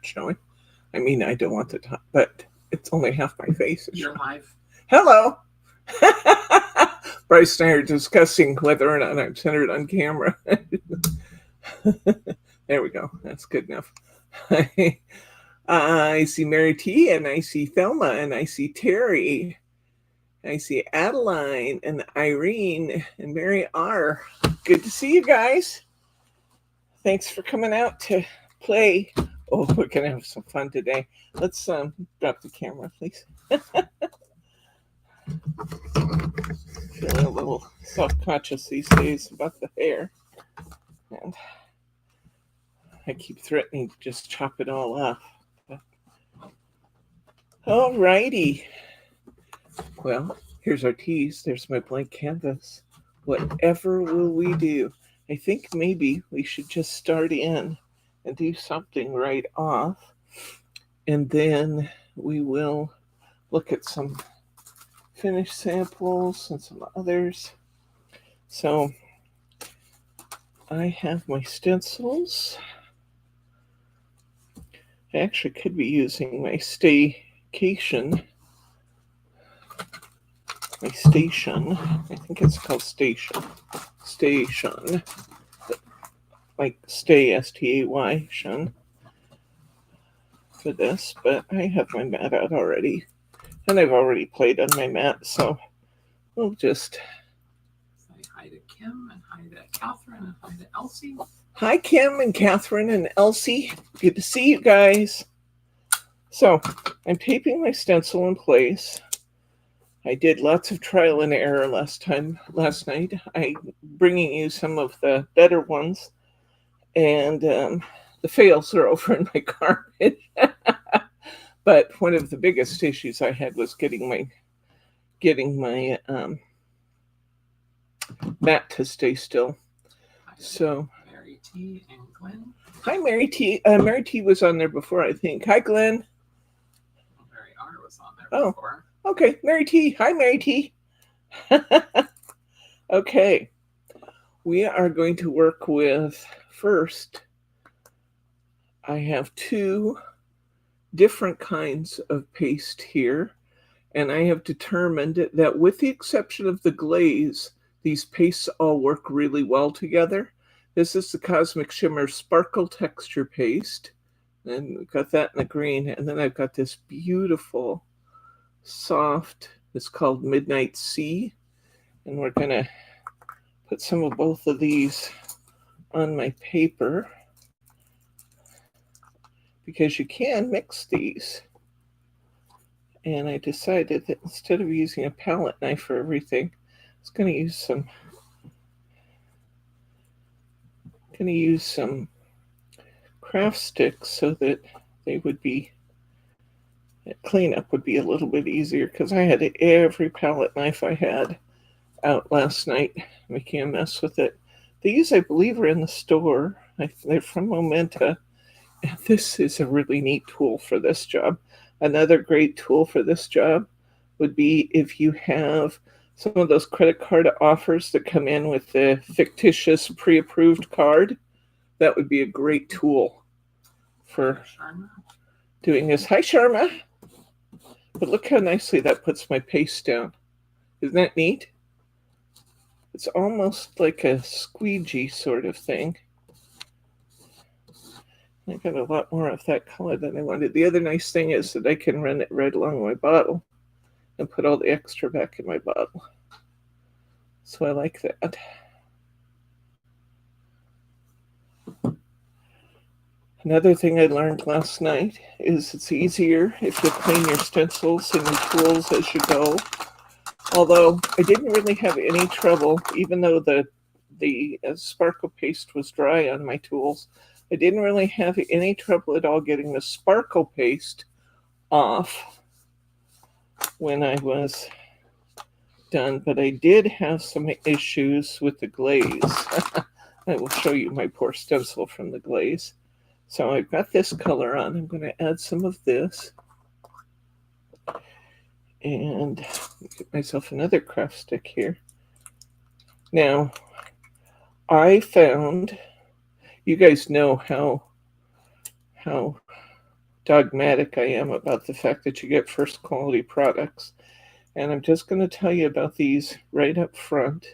showing. I mean, I don't want the top, but it's only half my face. You're live. Hello. Bryce and I are discussing whether or not I'm centered on camera. There we go. That's good enough. I see Mary T, and I see Thelma, and I see Terry. I see Adeline and Irene and Mary R. Good to see you guys. Thanks for coming out to play. Oh, we're going to have some fun today. Let's drop the camera, please. Feeling a little self-conscious these days about the hair. And I keep threatening to just chop it all off. All righty. Well, here's our tease. There's my blank canvas. Whatever will we do? I think maybe we should just start in and do something right off. And then we will look at some finished samples and some others. So I have my stencils. I actually could be using my staycation. My station. I think it's called station. Station. Like stay, S-T-A-Y, shun. For this, but I have my mat out already. And I've already played on my mat, so we'll just say hi to Kim and hi to Catherine and hi to Elsie. Hi, Kim and Catherine and Elsie. Good to see you guys. So I'm taping my stencil in place. I did lots of trial and error last night. I'm bringing you some of the better ones, and the fails are over in my garbage. But one of the biggest issues I had was getting my mat to stay still. So Mary T and Glenn. Hi, Mary T. Mary T was on there before, I think. Hi, Glenn. Mary R was on there before. Okay, Mary T. Hi, Mary T. Okay, we are going to work with, first, I have two different kinds of paste here, and I have determined that with the exception of the glaze, these pastes all work really well together. This is the Cosmic Shimmer Sparkle Texture Paste, and we've got that in the green, and then I've got this beautiful soft, it's called Midnight Sea, and we're going to put some of both of these on my paper, because you can mix these. And I decided that instead of using a palette knife for everything, I was going to use some craft sticks so that they would be, cleanup would be a little bit easier, because I had every palette knife I had out last night making a mess with it. These, I believe, are in the store. They're from Momenta. And this is a really neat tool for this job. Another great tool for this job would be if you have some of those credit card offers that come in with the fictitious pre-approved card. That would be a great tool for doing this. Hi, Sharma. But look how nicely that puts my paste down. Isn't that neat? It's almost like a squeegee sort of thing. I got a lot more of that color than I wanted. The other nice thing is that I can run it right along my bottle and put all the extra back in my bottle. So I like that. Another thing I learned last night is it's easier if you clean your stencils and your tools as you go. Although I didn't really have any trouble, even though the sparkle paste was dry on my tools, I didn't really have any trouble at all getting the sparkle paste off when I was done, but I did have some issues with the glaze. I will show you my poor stencil from the glaze. So I've got this color on. I'm going to add some of this. And get myself another craft stick here. Now, I found, you guys know how dogmatic I am about the fact that you get first quality products. And I'm just going to tell you about these right up front.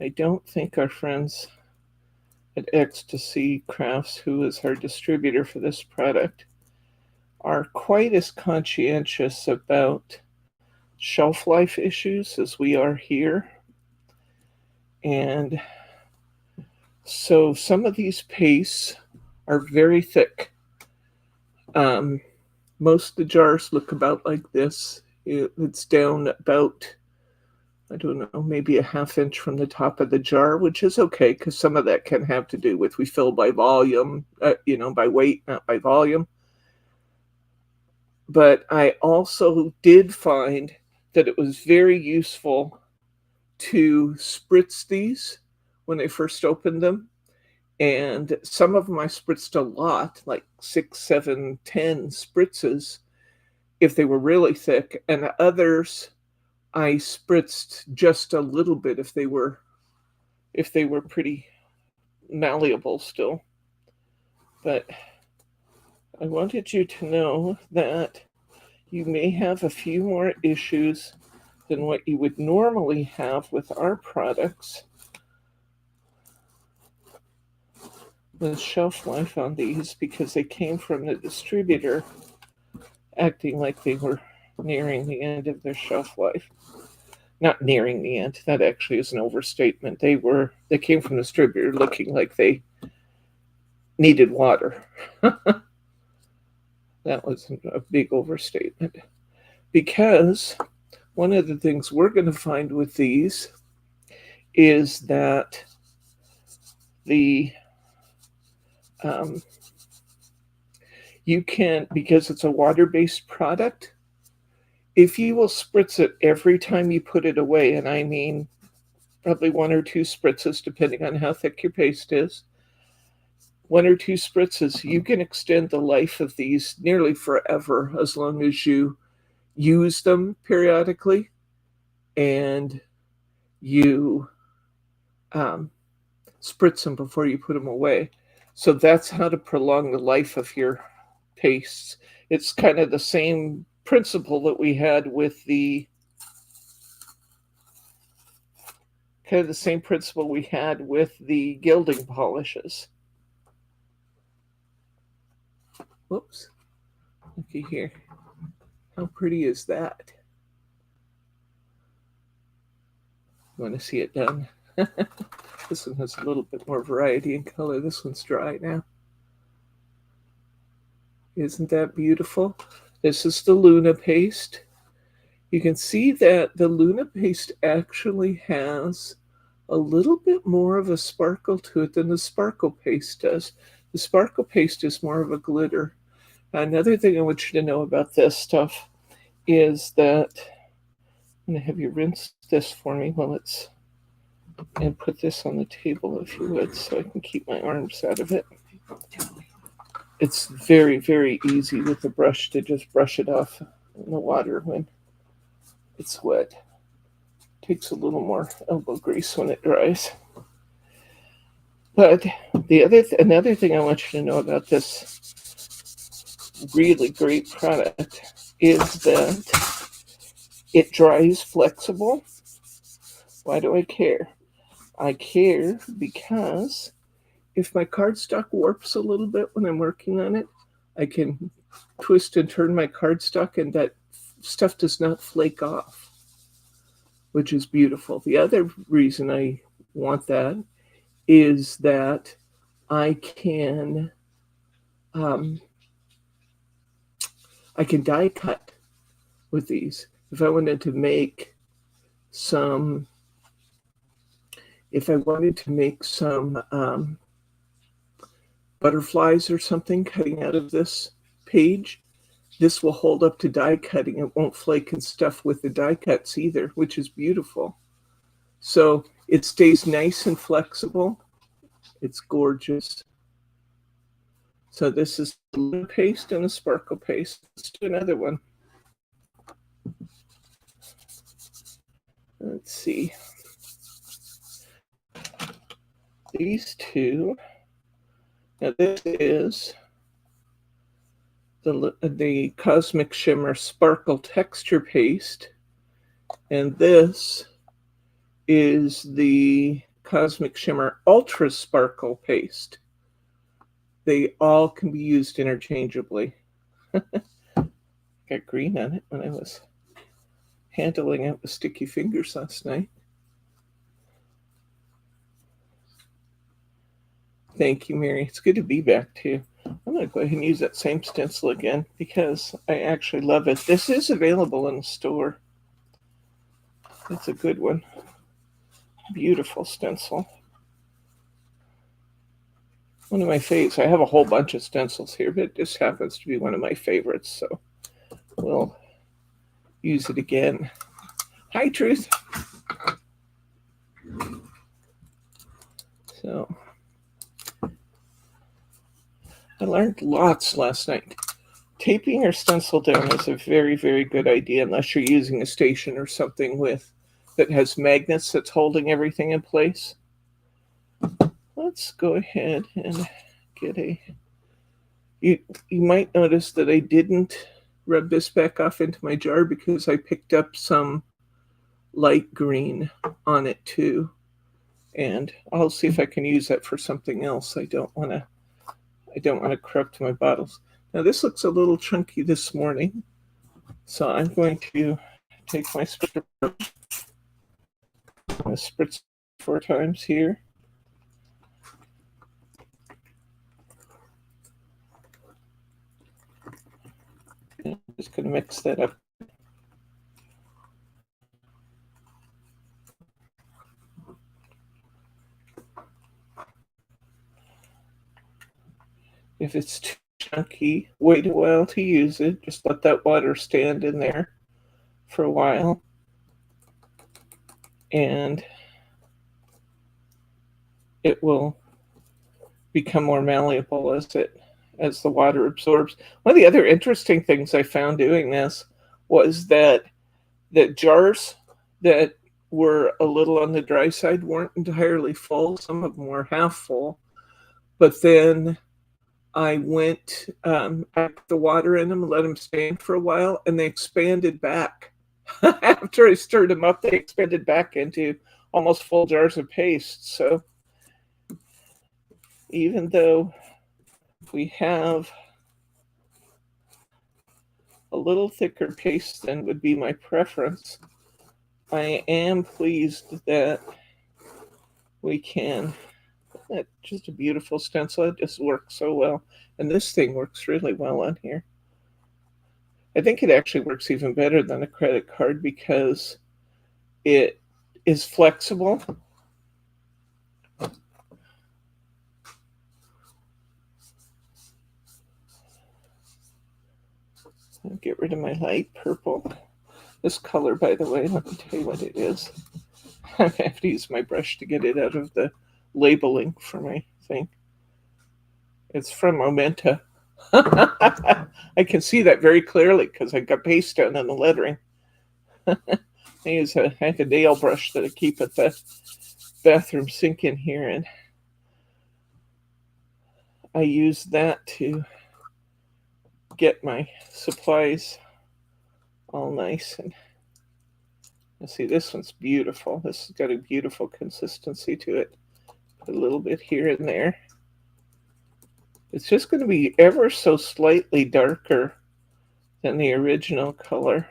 I don't think our friends at Ecstasy Crafts, who is our distributor for this product, are quite as conscientious about shelf life issues as we are here. And so some of these pastes are very thick. Most of the jars look about like this. It's down about, I don't know, maybe a ½ inch from the top of the jar, which is okay because some of that can have to do with we fill by volume, by weight, not by volume. But I also did find that it was very useful to spritz these when I first opened them. And some of them I spritzed a lot, like 6, 7, 10 spritzes if they were really thick, and others I spritzed just a little bit if they were pretty malleable still. But I wanted you to know that you may have a few more issues than what you would normally have with our products with shelf life on these because they came from the distributor acting like they were nearing the end of their shelf life. Not nearing the end, that actually is an overstatement. They came from the distributor looking like they needed water. That was a big overstatement. Because one of the things we're going to find with these is that you can, because it's a water-based product, if you will spritz it every time you put it away, and I mean probably 1 or 2 spritzes, depending on how thick your paste is, 1 or 2 spritzes, you can extend the life of these nearly forever as long as you use them periodically and you spritz them before you put them away. So that's how to prolong the life of your pastes. It's kind of the same principle that we had with the gilding polishes. Whoops. Looky here. How pretty is that? You want to see it done? This one has a little bit more variety in color. This one's dry now. Isn't that beautiful? This is the Luna paste. You can see that the Luna paste actually has a little bit more of a sparkle to it than the sparkle paste does. The sparkle paste is more of a glitter. Another thing I want you to know about this stuff is that I'm going to have you rinse this for me and put this on the table if you would, so I can keep my arms out of it. It's very, very easy with the brush to just brush it off in the water when it's wet. It takes a little more elbow grease when it dries. But another thing I want you to know about this really great product is that it dries flexible. Why do I care? I care because if my cardstock warps a little bit when I'm working on it, I can twist and turn my cardstock and that stuff does not flake off, which is beautiful. The other reason I want that is that I can die cut with these. If I wanted to make some butterflies or something cutting out of this page, this will hold up to die cutting. It won't flake and stuff with the die cuts either, which is beautiful. So it stays nice and flexible. It's gorgeous. So this is the Luna paste and the sparkle paste. Let's do another one. Let's see. These two. Now this is the Cosmic Shimmer Sparkle Texture Paste, and this is the Cosmic Shimmer Ultra Sparkle Paste. They all can be used interchangeably. Got green on it when I was handling it with sticky fingers last night. Thank you, Mary. It's good to be back too. I'm going to go ahead and use that same stencil again because I actually love it. This is available in the store. It's a good one. Beautiful stencil. One of my favorites. I have a whole bunch of stencils here, but this happens to be one of my favorites, so we'll use it again. Hi, Truth. So I learned lots last night. Taping your stencil down is a very, very good idea unless you're using a station or something that has magnets that's holding everything in place. Let's go ahead and get you might notice that I didn't rub this back off into my jar because I picked up some light green on it too. And I'll see if I can use that for something else. I don't want to corrupt my bottles. Now this looks a little chunky this morning, so I'm going to take my spritzer brush. I'm going to spritz 4 times here. And I'm just going to mix that up. If it's too chunky, wait a while to use it. Just let that water stand in there for a while. And it will become more malleable as the water absorbs. One of the other interesting things I found doing this was that jars that were a little on the dry side weren't entirely full. Some of them were half full. But then I went, I put the water in them and let them stand for a while, and they expanded back. After I stirred them up, they expanded back into almost full jars of paste. So even though we have a little thicker paste than would be my preference, I am pleased that we can. That's just a beautiful stencil. It just works so well. And this thing works really well on here. I think it actually works even better than a credit card because it is flexible. I'll get rid of my light purple. This color, by the way, let me tell you what it is. I have to use my brush to get it out of the labeling for my thing. It's from Momenta. I can see that very clearly because I got paste down on the lettering. I have a nail brush that I keep at the bathroom sink in here, and I use that to get my supplies all nice. And see, this one's beautiful. This has got a beautiful consistency to it. Put a little bit here and there. It's just going to be ever so slightly darker than the original color.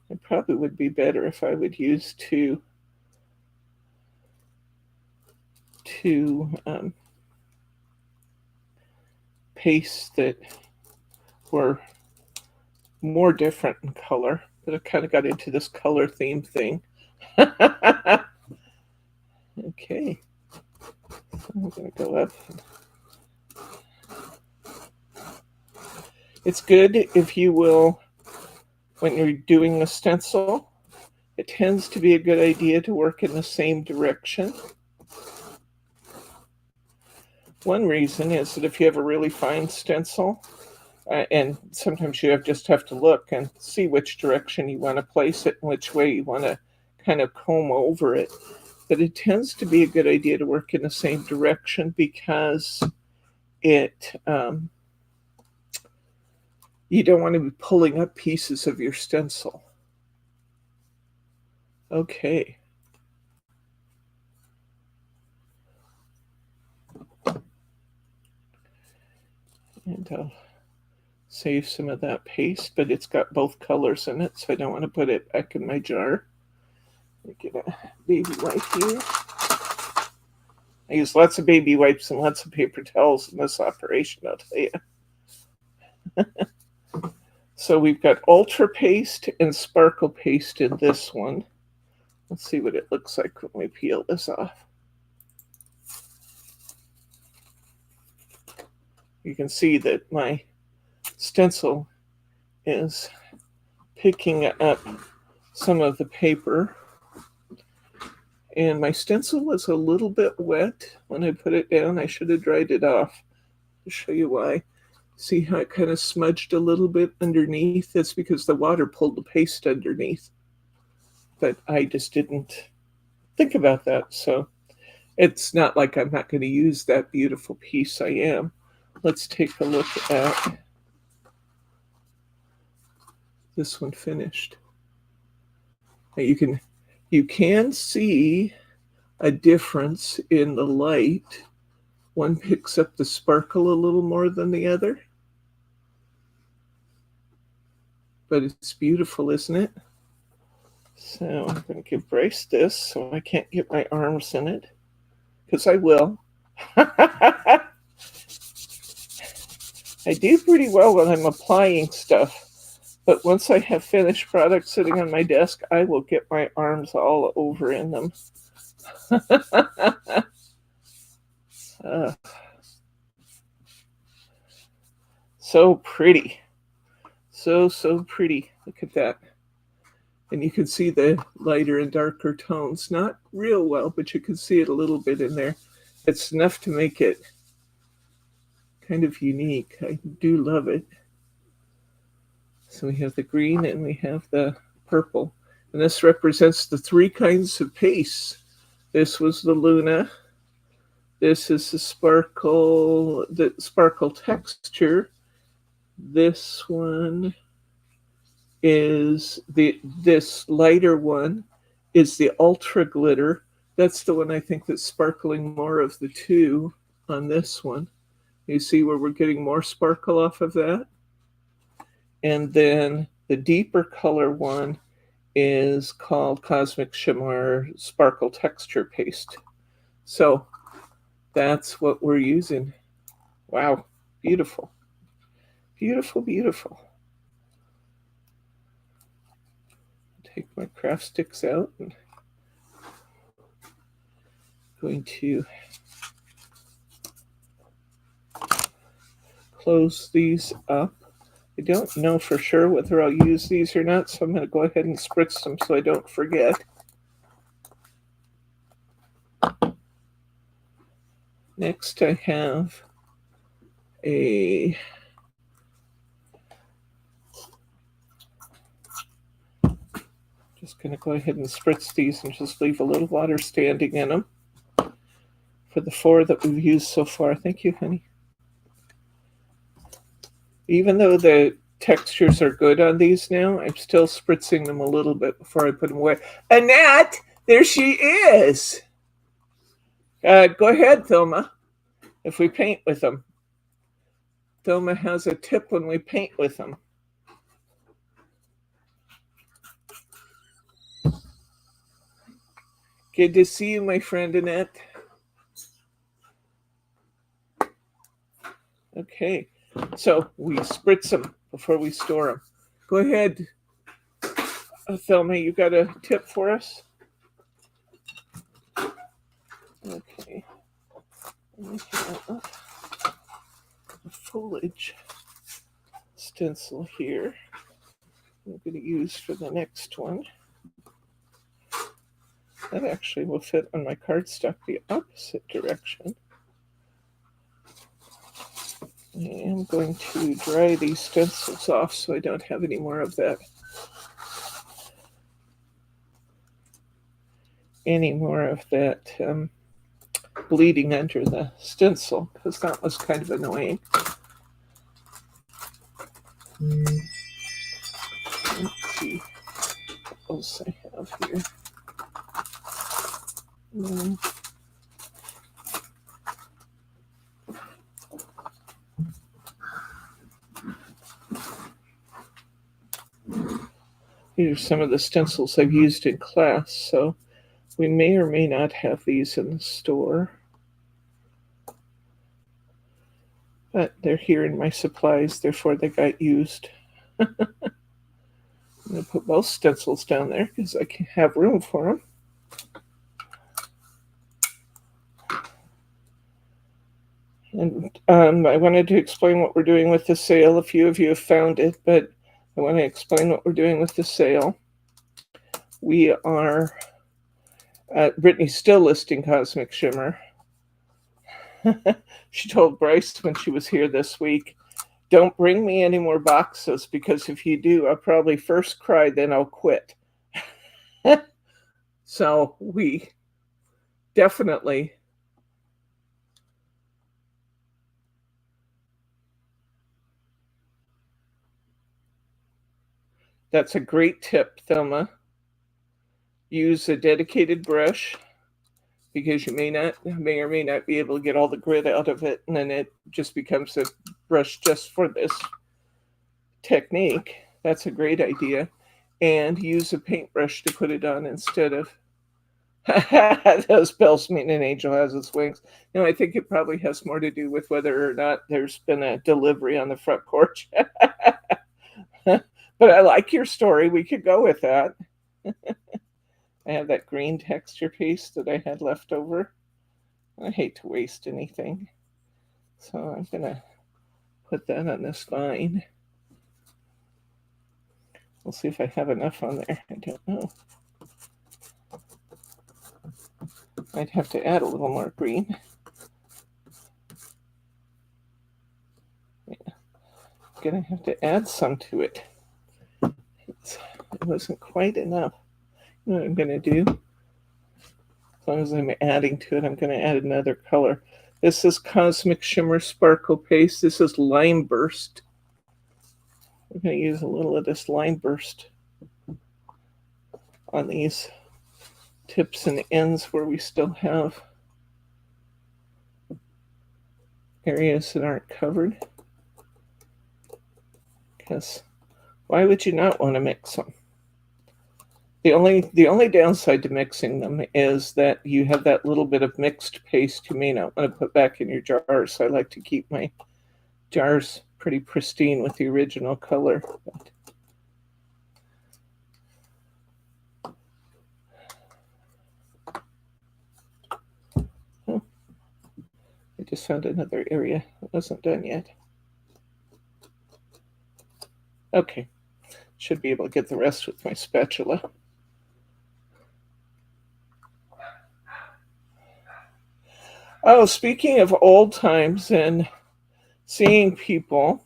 It probably would be better if I would use two pastes that were more different in color, but I kind of got into this color theme thing. Okay, so I'm going to go up. It's good if you will, when you're doing a stencil, it tends to be a good idea to work in the same direction. One reason is that if you have a really fine stencil, and sometimes you just have to look and see which direction you want to place it and which way you want to kind of comb over it. But it tends to be a good idea to work in the same direction because it You don't want to be pulling up pieces of your stencil. Okay. And I'll save some of that paste, but it's got both colors in it, so I don't want to put it back in my jar. Get a baby wipe here. I use lots of baby wipes and lots of paper towels in this operation, I'll tell you. So we've got Ultra Paste and Sparkle Paste in this one. Let's see what it looks like when we peel this off. You can see that my stencil is picking up some of the paper. And my stencil was a little bit wet when I put it down. I should have dried it off. I'll show you why. See how it kind of smudged a little bit underneath? That's because the water pulled the paste underneath. But I just didn't think about that. So it's not like I'm not going to use that beautiful piece. I am. Let's take a look at this one finished. Now you can see a difference in the light. One picks up the sparkle a little more than the other. But it's beautiful, isn't it? So I'm going to give Bryce this so I can't get my arms in it. Because I will. I do pretty well when I'm applying stuff. But once I have finished products sitting on my desk, I will get my arms all over in them. So pretty. So pretty. Look at that. And you can see the lighter and darker tones. Not real well, but you can see it a little bit in there. It's enough to make it kind of unique. I do love it. So we have the green and we have the purple. And this represents the three kinds of paste. This was the Luna. This is the sparkle texture. This one is this lighter one is the ultra glitter. That's the one I think that's sparkling more of the two on this one. You see where we're getting more sparkle off of that? And then the deeper color one is called Cosmic Shimmer Sparkle Texture Paste. So that's what we're using. Wow, beautiful. Beautiful, beautiful. Take my craft sticks out and going to close these up. I don't know for sure whether I'll use these or not, so I'm going to go ahead and spritz them so I don't forget. Next, I have a just going to go ahead and spritz these and just leave a little water standing in them for the four that we've used so far. Thank you, honey. Even though the textures are good on these now, I'm still spritzing them a little bit before I put them away. Annette, there she is. Go ahead, Thelma, if we paint with them. Thelma has a tip when we paint with them. Good to see you, my friend Annette. Okay, so we spritz them before we store them. Go ahead, Thelma, you got a tip for us? Okay. We have a foliage stencil here. I'm going to use for the next one. That actually will fit on my cardstock the opposite direction. I am going to dry these stencils off so I don't have any more of that. Bleeding under the stencil, because that was kind of annoying. Let's see what else I have here. These are some of the stencils I've used in class, so we may or may not have these in the store. But they're here in my supplies, therefore they got used. I'm going to put both stencils down there because I can have room for them. And I wanted to explain what we're doing with the sale. A few of you have found it, but I want to explain what we're doing with the sale. We are, Brittany's still listing Cosmic Shimmer. She told Bryce when she was here this week, don't bring me any more boxes because if you do, I'll probably first cry, then I'll quit. So we definitely that's a great tip, Thelma. Use a dedicated brush because you may or may not be able to get all the grit out of it, and then it just becomes a brush just for this technique. That's a great idea. And use a paintbrush to put it on instead of those bells mean an angel has its wings. You know, I think it probably has more to do with whether or not there's been a delivery on the front porch. But I like your story. We could go with that. I have that green texture paste that I had left over. I hate to waste anything. So I'm going to put that on this vine. We'll see if I have enough on there. I don't know. I'd have to add a little more green. Yeah. I'm going to have to add some to it. It wasn't quite enough. You know what I'm going to do? As long as I'm adding to it, I'm going to add another color. This is Cosmic Shimmer Sparkle Paste. This is Lime Burst. We're going to use a little of this Lime Burst on these tips and ends where we still have areas that aren't covered. Because why would you not want to mix them? The only downside to mixing them is that you have that little bit of mixed paste you may not want to put back in your jars. So I like to keep my jars pretty pristine with the original color. Oh, I just found another area that wasn't done yet. Okay, should be able to get the rest with my spatula. Oh, speaking of old times and seeing people,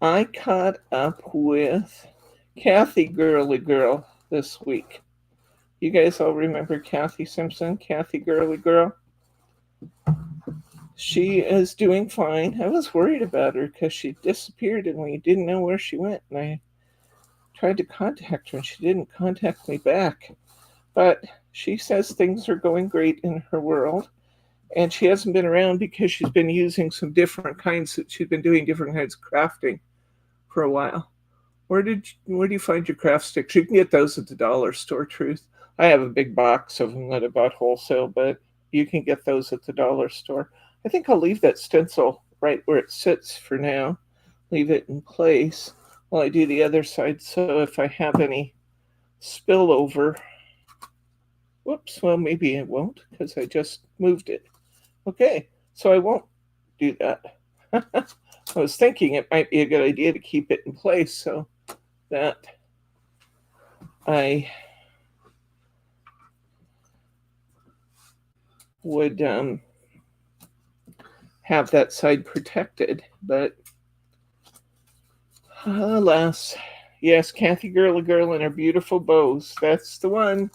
I caught up with Kathy Girly Girl this week. You guys all remember Kathy Simpson, Kathy Girly Girl? She is doing fine. I was worried about her because she disappeared and we didn't know where she went. And I tried to contact her and she didn't contact me back. But she says things are going great in her world. And she hasn't been around because she's been using some different kinds. She's been doing different kinds of crafting for a while. Where do you find your craft sticks? You can get those at the dollar store, Truth. I have a big box of them that I bought wholesale, but you can get those at the dollar store. I think I'll leave that stencil right where it sits for now. Leave it in place while I do the other side. So if I have any spillover, whoops, well, maybe it won't because I just moved it. Okay, so I won't do that. I was thinking it might be a good idea to keep it in place so that I would have that side protected, but alas, yes, Kathy Girly Girl and her beautiful bows. That's the one.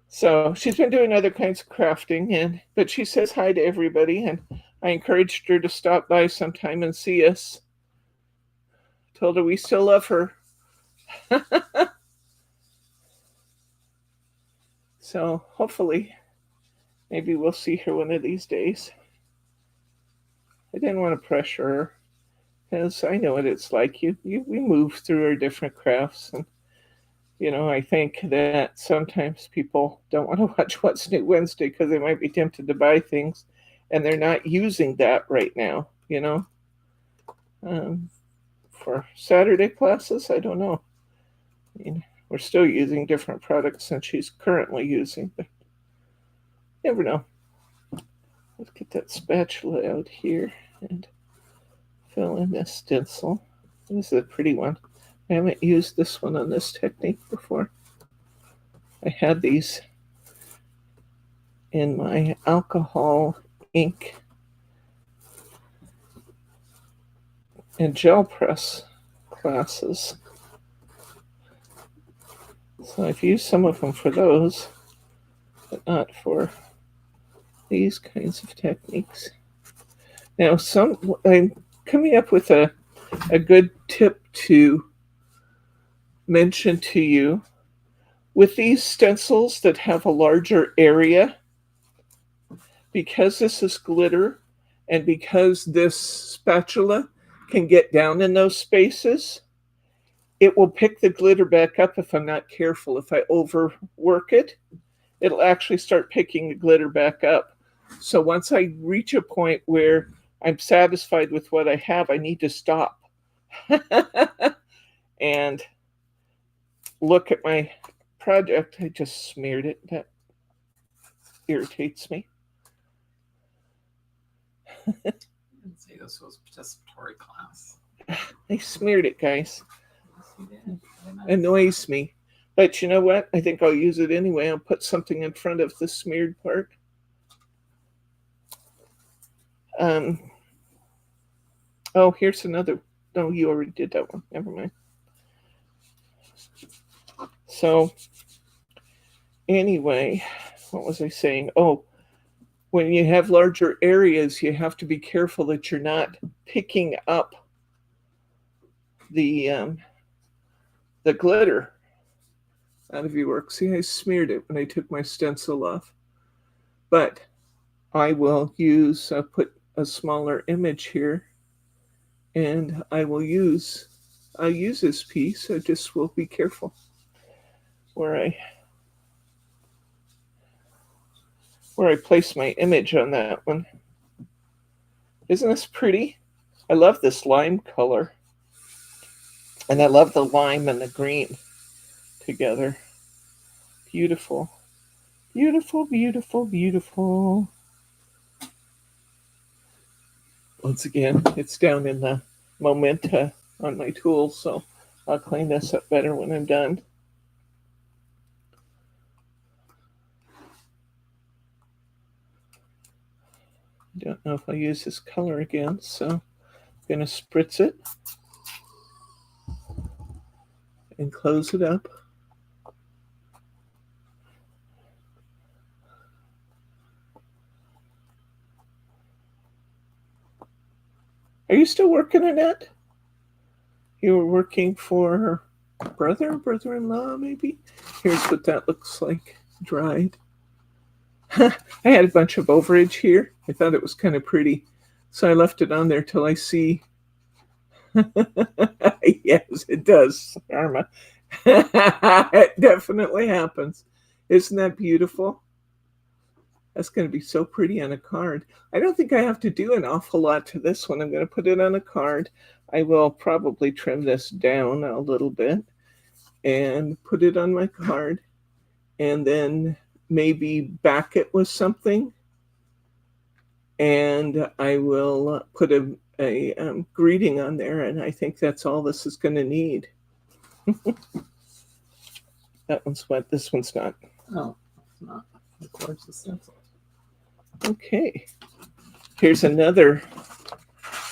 So she's been doing other kinds of crafting, but she says hi to everybody, and I encouraged her to stop by sometime and see us. Told her we still love her. So hopefully, maybe we'll see her one of these days. I didn't want to pressure her because I know what it's like. We move through our different crafts, and I think that sometimes people don't want to watch What's New Wednesday because they might be tempted to buy things, and they're not using that right now. Um, for Saturday classes, I don't know. I mean, we're still using different products than she's currently using, but never know. Let's get that spatula out here and fill in this stencil. This is a pretty one. I haven't used this one on this technique before. I had these in my alcohol ink and gel press classes. So I've used some of them for those, but not for these kinds of techniques. Now, I'm coming up with a good tip to mention to you. With these stencils that have a larger area, because this is glitter and because this spatula can get down in those spaces, it will pick the glitter back up if I'm not careful. If I overwork it, it'll actually start picking the glitter back up. So once I reach a point where I'm satisfied with what I have, I need to stop and look at my project. I just smeared it. That irritates me. I didn't say this was participatory class. I smeared it, guys. Annoys me. But you know what? I think I'll use it anyway. I'll put something in front of the smeared part. Oh, here's another. No, you already did that one. Never mind. So, anyway, what was I saying? Oh, when you have larger areas, you have to be careful that you're not picking up the glitter out of your work. See, I smeared it when I took my stencil off. But I will put a smaller image here, and I'll use this piece. I just will be careful where I place my image on that one. Isn't this pretty? I love this lime color. And I love the lime and the green together. Beautiful. Beautiful, beautiful, beautiful. Once again, it's down in the momenta on my tool, so I'll clean this up better when I'm done. Don't know if I'll use this color again, so I'm going to spritz it and close it up. Are you still working, Annette? You were working for brother-in-law, maybe? Here's what that looks like, dried. I had a bunch of overage here. I thought it was kind of pretty, so I left it on there till I see. Yes, it does, Karma. It definitely happens. Isn't that beautiful? That's going to be so pretty on a card. I don't think I have to do an awful lot to this one. I'm going to put it on a card. I will probably trim this down a little bit and put it on my card, and then maybe back it with something. And I will put a greeting on there, and I think that's all this is going to need. That one's wet. This one's not. No, it's not. Of course, the stencil. Okay. Here's another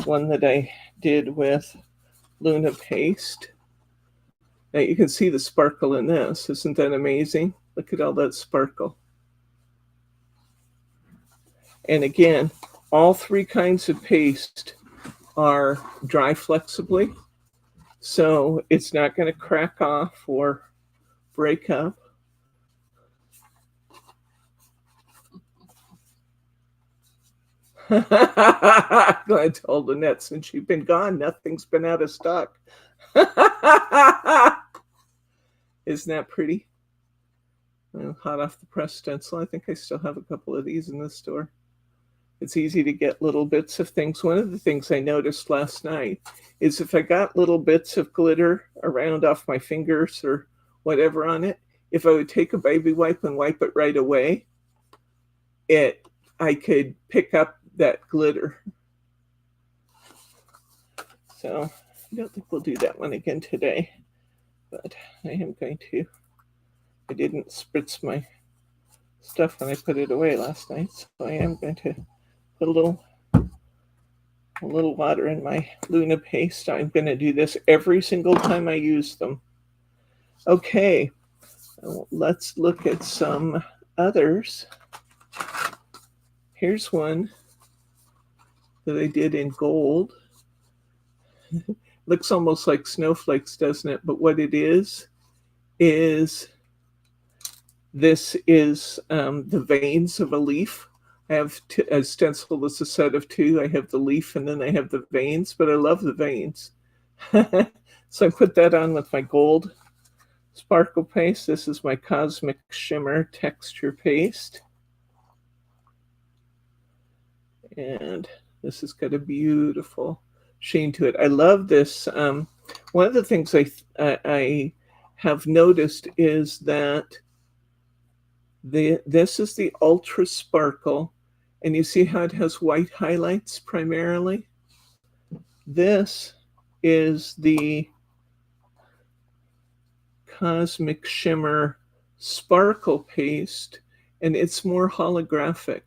one that I did with Luna Paste. Now you can see the sparkle in this. Isn't that amazing? Look at all that sparkle. And again, all three kinds of paste are dry flexibly, so it's not going to crack off or break up. I told Annette, since you've been gone, nothing's been out of stock. Isn't that pretty? Hot off the press stencil. I think I still have a couple of these in the store. It's easy to get little bits of things. One of the things I noticed last night is if I got little bits of glitter around off my fingers or whatever on it, if I would take a baby wipe and wipe it right away, I could pick up that glitter. So I don't think we'll do that one again today, but I am going to. I didn't spritz my stuff when I put it away last night, so I am going to put a little water in my Luna paste. I'm going to do this every single time I use them. Okay, let's look at some others. Here's one that I did in gold. Looks almost like snowflakes, doesn't it? But what it is this is the veins of a leaf. I have a stencil that's a set of two. I have the leaf and then I have the veins, but I love the veins. So I put that on with my gold sparkle paste. This is my Cosmic Shimmer Texture Paste. And this has got a beautiful sheen to it. I love this. One of the things I have noticed is that this is the Ultra Sparkle, and you see how it has white highlights primarily? This is the Cosmic Shimmer Sparkle Paste, and it's more holographic.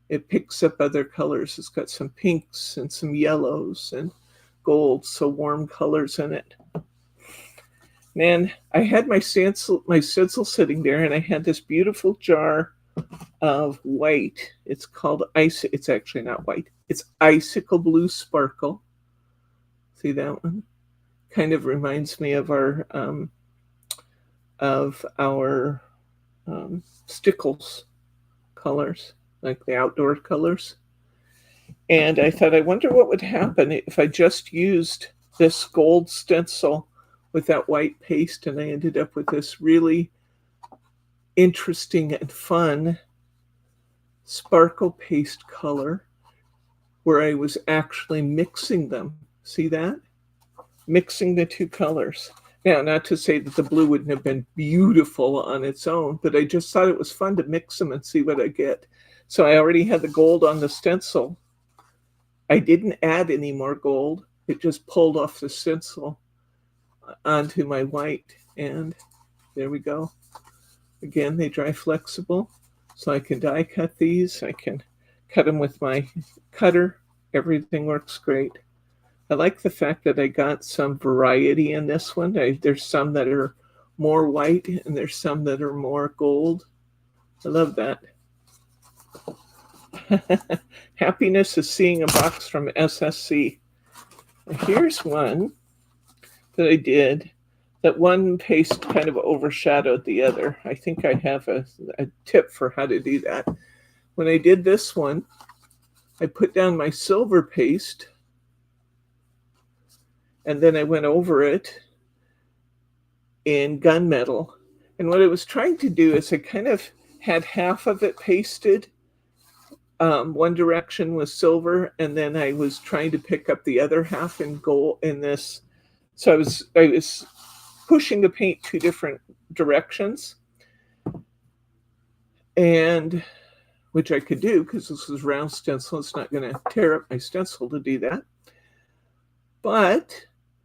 It picks up other colors. It's got some pinks and some yellows and golds, so warm colors in it. Man, I had my stencil sitting there, and I had this beautiful jar of white. It's called it's actually not white. It's Icicle Blue Sparkle. See that one? Kind of reminds me of our Stickles colors, like the outdoor colors. And I thought, I wonder what would happen if I just used this gold stencil with that white paste, and I ended up with this really interesting and fun sparkle paste color where I was actually mixing them. See that? Mixing the two colors. Now, not to say that the blue wouldn't have been beautiful on its own, but I just thought it was fun to mix them and see what I get. So I already had the gold on the stencil. I didn't add any more gold. It just pulled off the stencil onto my white, and there we go. Again, they dry flexible, so I can die cut these. I can cut them with my cutter. Everything works great. I like the fact that I got some variety in this one. There's some that are more white and there's some that are more gold. I love that. Happiness is seeing a box from SSC. Here's one that I did. That one paste kind of overshadowed the other. I think I have a tip for how to do that. When I did this one, I put down my silver paste, and then I went over it in gunmetal. And what I was trying to do is I kind of had half of it pasted. One direction was silver, and then I was trying to pick up the other half in gold in this. So I was pushing the paint two different directions, and which I could do because this is round stencil. It's not going to tear up my stencil to do that. But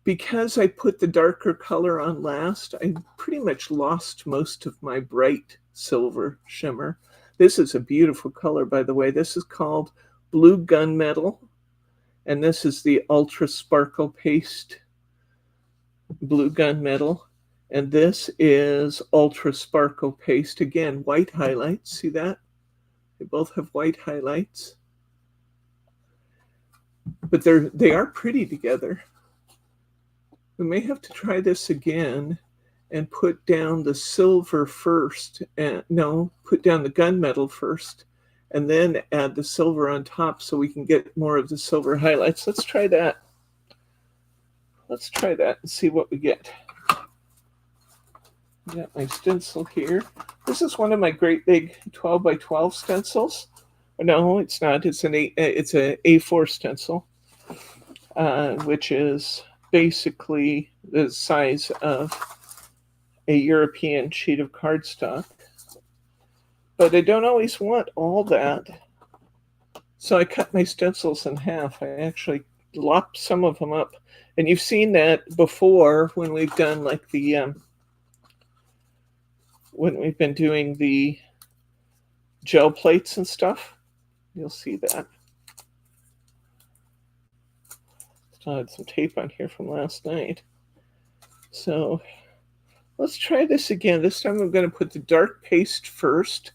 because I put the darker color on last, I pretty much lost most of my bright silver shimmer. This is a beautiful color, by the way. This is called Blue Gunmetal, and this is the Ultra Sparkle Paste Blue Gunmetal, and this is Ultra Sparkle Paste. Again, white highlights. See that? They both have white highlights. but they are pretty together. We may have to try this again and put down the silver first. And no, put down the gunmetal first and then add the silver on top so we can get more of the silver highlights. Let's try that. Let's try that and see what we get. I got my stencil here. This is one of my great big 12 by 12 stencils. No, it's not. It's an A4 stencil, which is basically the size of a European sheet of cardstock. But I don't always want all that. So I cut my stencils in half. I actually lopped some of them up. And you've seen that before when we've done like the, when we've been doing the gel plates and stuff. You'll see that. Still had some tape on here from last night. So let's try this again. This time I'm going to put the dark paste first.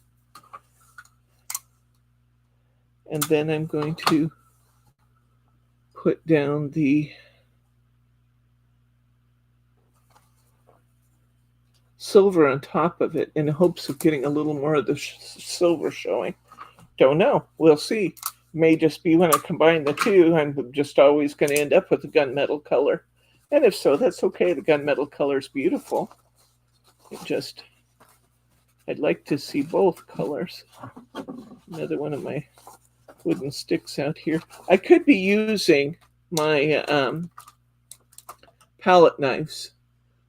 And then I'm going to put down the silver on top of it in hopes of getting a little more of the silver showing. Don't know. We'll see. May just be when I combine the two, I'm just always going to end up with the gunmetal color. And if so, that's okay. The gunmetal color is beautiful. I'd like to see both colors. Another one of my wooden sticks out here. I could be using my palette knives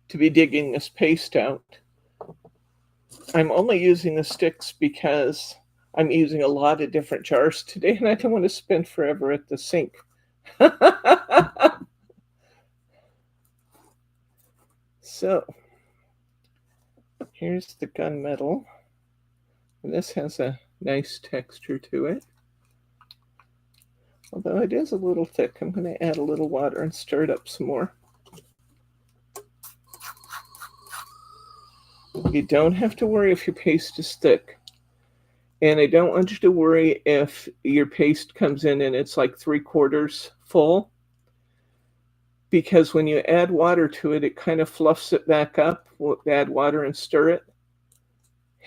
to be digging this paste out. I'm only using the sticks because I'm using a lot of different jars today and I don't want to spend forever at the sink. So here's the gunmetal. And this has a nice texture to it. Although it is a little thick, I'm going to add a little water and stir it up some more. You don't have to worry if your paste is thick. And I don't want you to worry if your paste comes in and it's like 3/4 full. Because when you add water to it, it kind of fluffs it back up. We'll add water and stir it.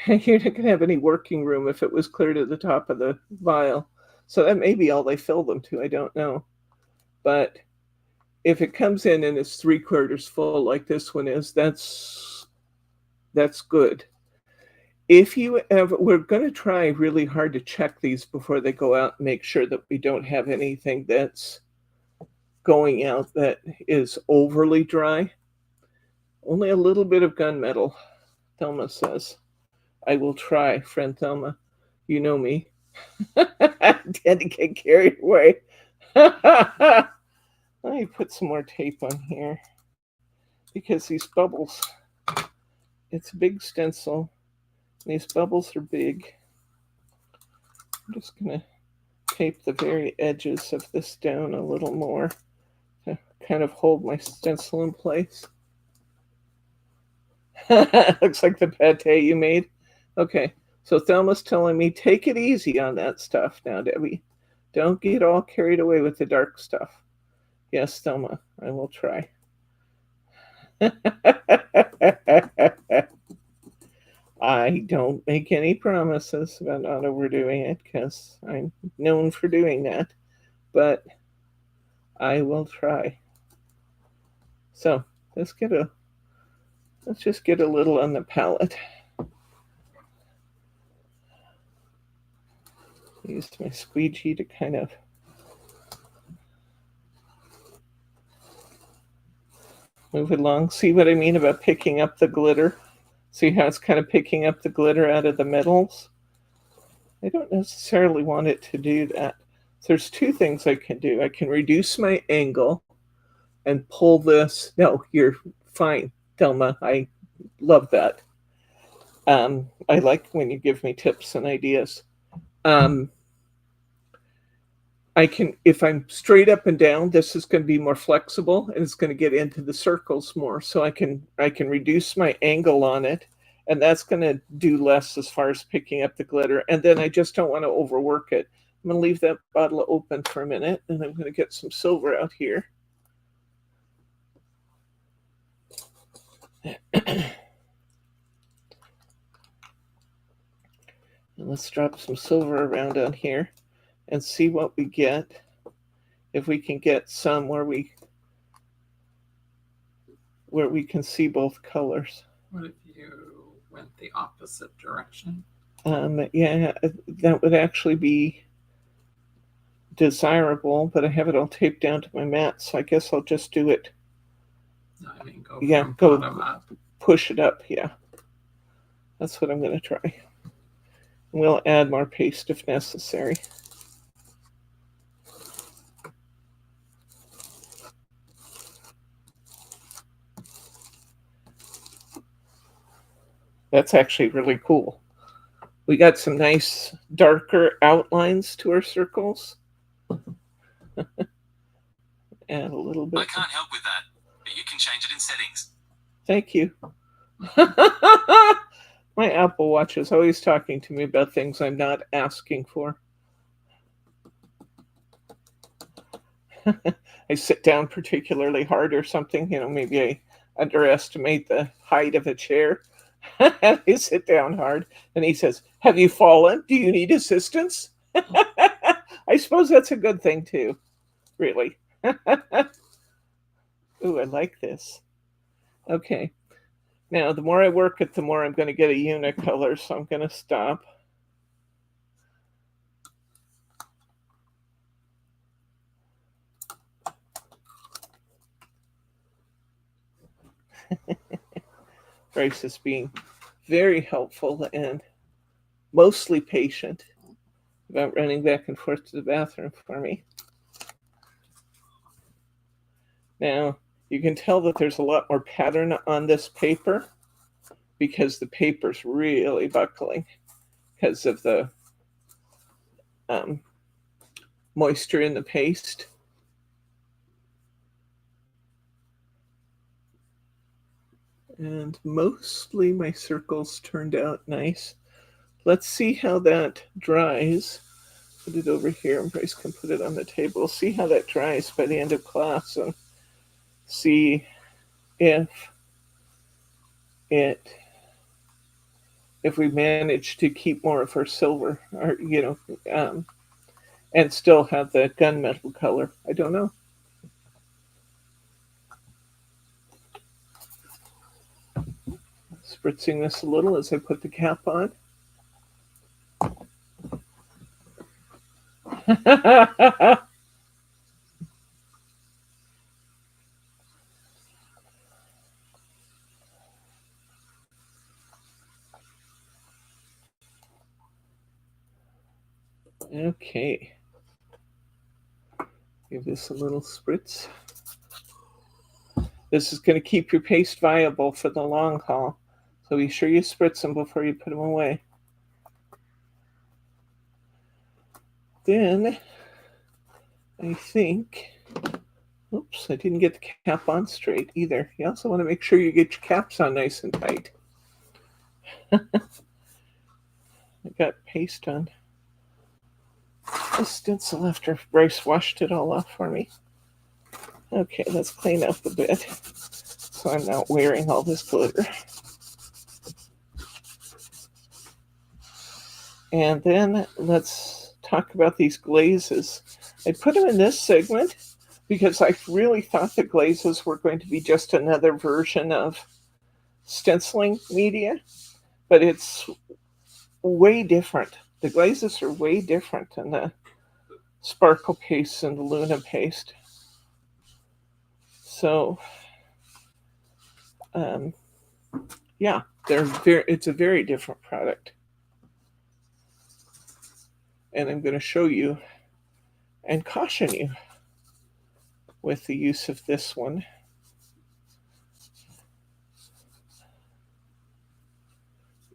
You're not going to have any working room if it was clear to the top of the vial. So that may be all they fill them to. I don't know. But if it comes in and it's 3/4 full like this one is, that's good. If you ever, we're going to try really hard to check these before they go out and make sure that we don't have anything that's going out that is overly dry. Only a little bit of gunmetal, Thelma says. I will try, friend Thelma. You know me. I tend to get carried away. Let me put some more tape on here because these bubbles, it's a big stencil. These bubbles are big. I'm just going to tape the very edges of this down a little more to kind of hold my stencil in place. Looks like the pate you made. Okay, so Thelma's telling me take it easy on that stuff now, Debbie. Don't get all carried away with the dark stuff. Yes, Thelma, I will try. I don't make any promises about not overdoing it because I'm known for doing that, but I will try. So let's just get a little on the palette. Use my squeegee to kind of move it along. See what I mean about picking up the glitter? See how it's kind of picking up the glitter out of the metals? I don't necessarily want it to do that. So there's two things I can do. I can reduce my angle and pull this. No, you're fine, Thelma. I love that. I like when you give me tips and ideas. I can, if I'm straight up and down, this is going to be more flexible and it's going to get into the circles more. So I can reduce my angle on it, and that's going to do less as far as picking up the glitter. And then I just don't want to overwork it. I'm going to leave that bottle open for a minute, and I'm going to get some silver out here. And let's drop some silver around on here and see what we get. If we can get some where we can see both colors. What if you went the opposite direction? Yeah, that would actually be desirable, but I have it all taped down to my mat, so I guess I'll just do it. No, I mean, go from bottom up. Push it up, yeah. That's what I'm going to try. We'll add more paste if necessary. That's actually really cool. We got some nice darker outlines to our circles. Add a little bit. I can't help with that, but you can change it in settings. Thank you. My Apple Watch is always talking to me about things I'm not asking for. I sit down particularly hard or something, maybe I underestimate the height of a chair. And I sit down hard, and he says, "Have you fallen? Do you need assistance?" I suppose that's a good thing too, really. Ooh, I like this. Okay. Now, the more I work it, the more I'm going to get a unicolor, so I'm going to stop. Bryce is being very helpful and mostly patient about running back and forth to the bathroom for me. Now, you can tell that there's a lot more pattern on this paper because the paper's really buckling because of the moisture in the paste. And mostly my circles turned out nice. Let's see how that dries. Put it over here, and Bryce can put it on the table. See how that dries by the end of class, and see if we manage to keep more of our silver, or and still have the gunmetal color. I don't know. Spritzing this a little as I put the cap on. Okay. Give this a little spritz. This is going to keep your paste viable for the long haul. So be sure you spritz them before you put them away. Then, I think, oops, I didn't get the cap on straight either. You also want to make sure you get your caps on nice and tight. I got paste on the stencil after Bryce washed it all off for me. Okay, let's clean up a bit so I'm not wearing all this glitter. And then let's talk about these glazes. I put them in this segment because I really thought the glazes were going to be just another version of stenciling media, but it's way different. The glazes are way different than the sparkle paste and the Luna paste. So, yeah, it's a very different product. And I'm going to show you and caution you with the use of this one.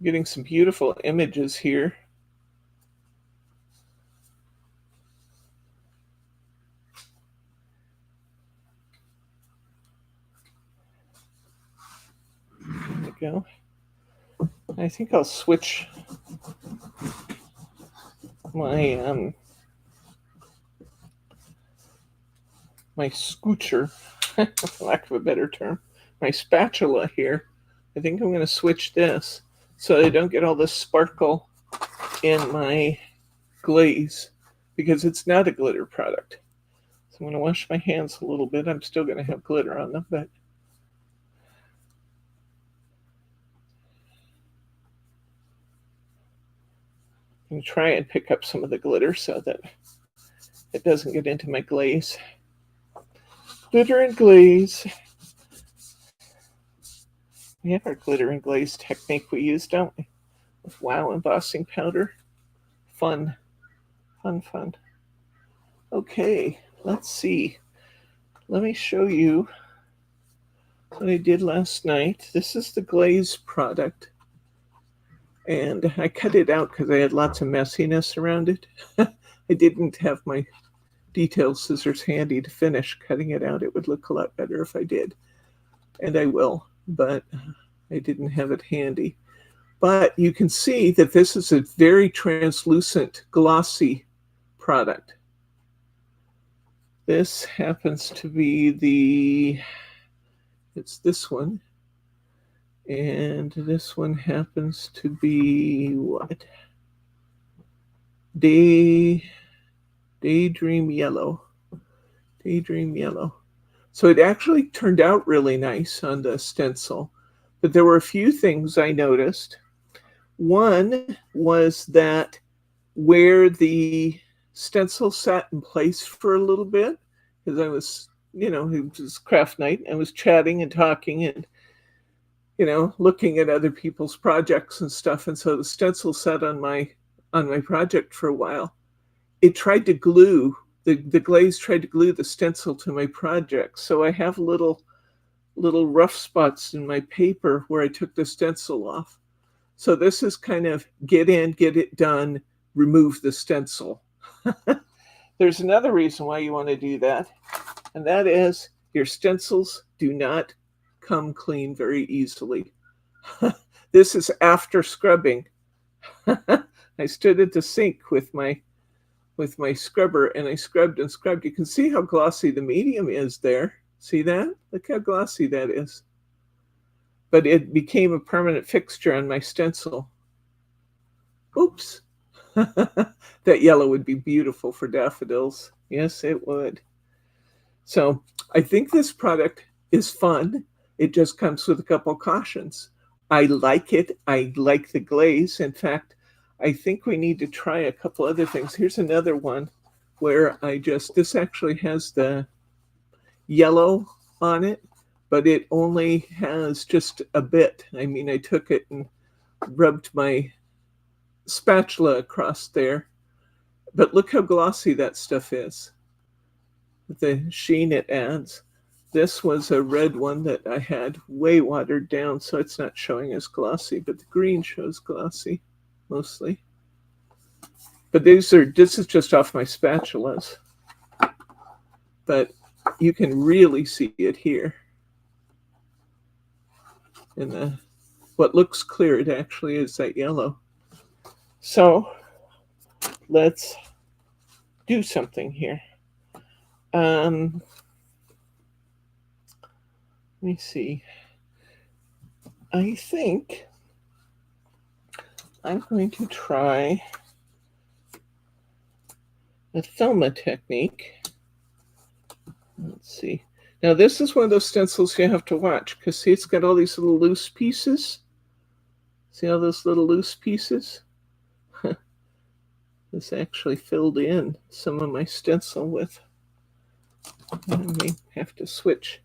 Getting some beautiful images here. There we go. I think I'll switch my my scoocher, for lack of a better term, my spatula here. I think I'm going to switch this so I don't get all this sparkle in my glaze because it's not a glitter product. So I'm going to wash my hands a little bit. I'm still going to have glitter on them, but I'm going to try and pick up some of the glitter so that it doesn't get into my glaze. Glitter and glaze. We have our glitter and glaze technique we use, don't we? With wow embossing powder. Fun. Fun, fun. Okay, let's see. Let me show you what I did last night. This is the glaze product. And I cut it out because I had lots of messiness around it. I didn't have my detail scissors handy to finish cutting it out. It would look a lot better if I did. And I will, but I didn't have it handy. But you can see that this is a very translucent, glossy product. This happens to be it's this one. And this one happens to be what? Daydream Yellow. Daydream Yellow. So it actually turned out really nice on the stencil. But there were a few things I noticed. One was that where the stencil sat in place for a little bit, because I was, it was craft night. I was chatting and talking and looking at other people's projects and stuff. And so the stencil sat on my project for a while. It tried to glue, the glaze tried to glue the stencil to my project. So I have little rough spots in my paper where I took the stencil off. So this is kind of get in, get it done, remove the stencil. There's another reason why you want to do that, and that is your stencils do not come clean very easily. This is after scrubbing. I stood at the sink with my scrubber and I scrubbed and scrubbed. You can see how glossy the medium is there. See that? Look how glossy that is. But it became a permanent fixture on my stencil. Oops. That yellow would be beautiful for daffodils. Yes, it would. So I think this product is fun. It just comes with a couple cautions. I like it. I like the glaze. In fact, I think we need to try a couple other things. Here's another one where this actually has the yellow on it, but it only has just a bit. I mean, I took it and rubbed my spatula across there, but look how glossy that stuff is. The sheen it adds. This was a red one that I had way watered down, so it's not showing as glossy, but the green shows glossy mostly. But this is just off my spatulas. But you can really see it here. And what looks clear, it actually is that yellow. So let's do something here. Let me see. I think I'm going to try the Thelma technique. Let's see. Now this is one of those stencils you have to watch because see, it's got all these little loose pieces. See all those little loose pieces? This actually filled in some of my stencil with. I may have to switch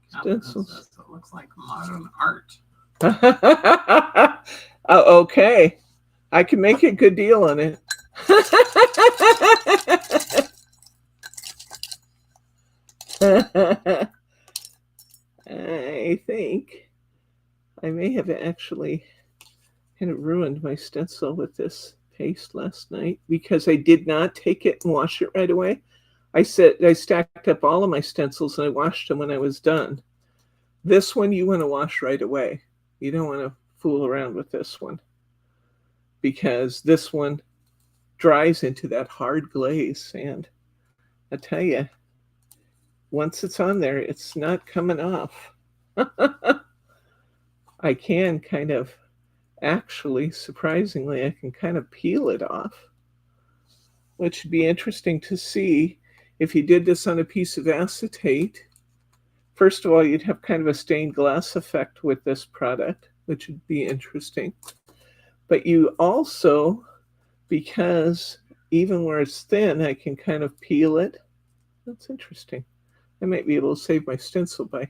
stencils. It looks like modern art. Okay. I can make a good deal on it. I think I may have actually kind of ruined my stencil with this paste last night because I did not take it and wash it right away. I stacked up all of my stencils and I washed them when I was done. This one you want to wash right away. You don't want to fool around with this one because this one dries into that hard glaze, and I tell you, once it's on there, it's not coming off. I can kind of, actually, surprisingly, I can kind of peel it off, which would be interesting to see if you did this on a piece of acetate. First of all, you'd have kind of a stained glass effect with this product, which would be interesting. But you also, because even where it's thin, I can kind of peel it. That's interesting. I might be able to save my stencil by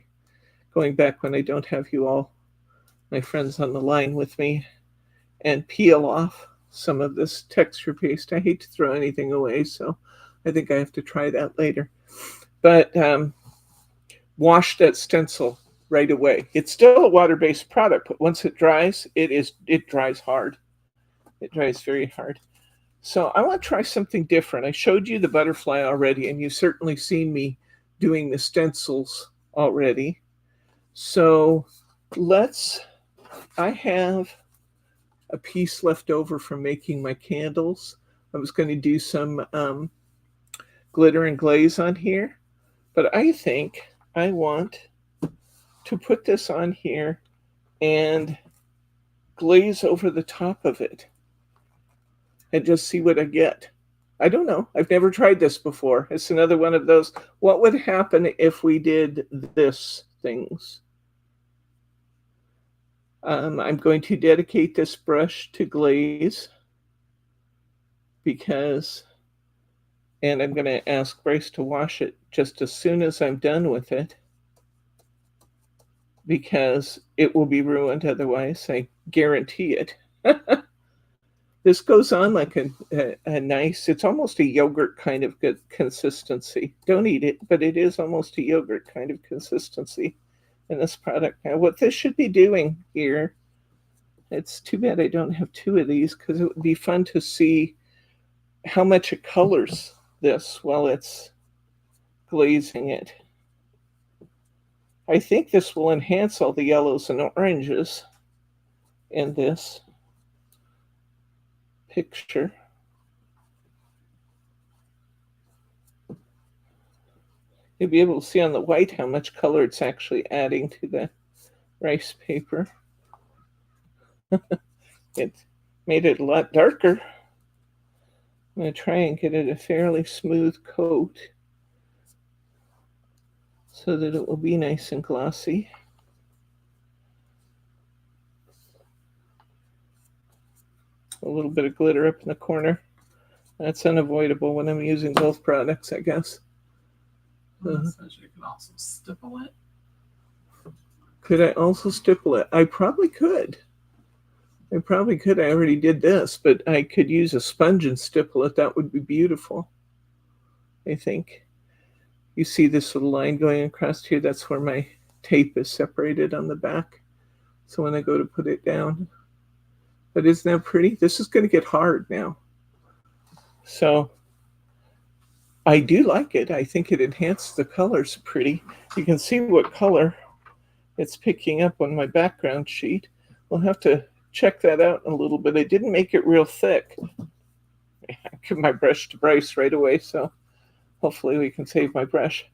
going back when I don't have you all, my friends, on the line with me, and peel off some of this texture paste. I hate to throw anything away, so I think I have to try that later. But wash that stencil right away. It's still a water-based product, but once it dries, it dries hard. It dries very hard. So I want to try something different. I showed you the butterfly already, and you've certainly seen me doing the stencils already. So I have a piece left over from making my candles. I was going to do some glitter and glaze on here, but I think I want to put this on here and glaze over the top of it and just see what I get. I don't know. I've never tried this before. It's another one of those, what would happen if we did this things? I'm going to dedicate this brush to glaze and I'm going to ask Bryce to wash it just as soon as I'm done with it, because it will be ruined otherwise. I guarantee it. This goes on like a nice, it's almost a yogurt kind of good consistency. Don't eat it, but it is almost a yogurt kind of consistency in this product. Now, what this should be doing here, it's too bad I don't have two of these, because it would be fun to see how much it colors this while it's glazing it. I think this will enhance all the yellows and oranges in this picture. You'll be able to see on the white how much color it's actually adding to the rice paper. It made it a lot darker. I'm going to try and get it a fairly smooth coat so that it will be nice and glossy. A little bit of glitter up in the corner. That's unavoidable when I'm using both products, I guess. Says you can also stipple it. Could I also stipple it? I probably could. I already did this, but I could use a sponge and stipple it. That would be beautiful, I think. You see this little line going across here? That's where my tape is separated on the back. So when I go to put it down, but isn't that pretty? This is going to get hard now. So I do like it. I think it enhanced the colors pretty. You can see what color it's picking up on my background sheet. We'll have to check that out in a little bit. I didn't make it real thick. I give my brush to Bryce right away, so hopefully we can save my brush.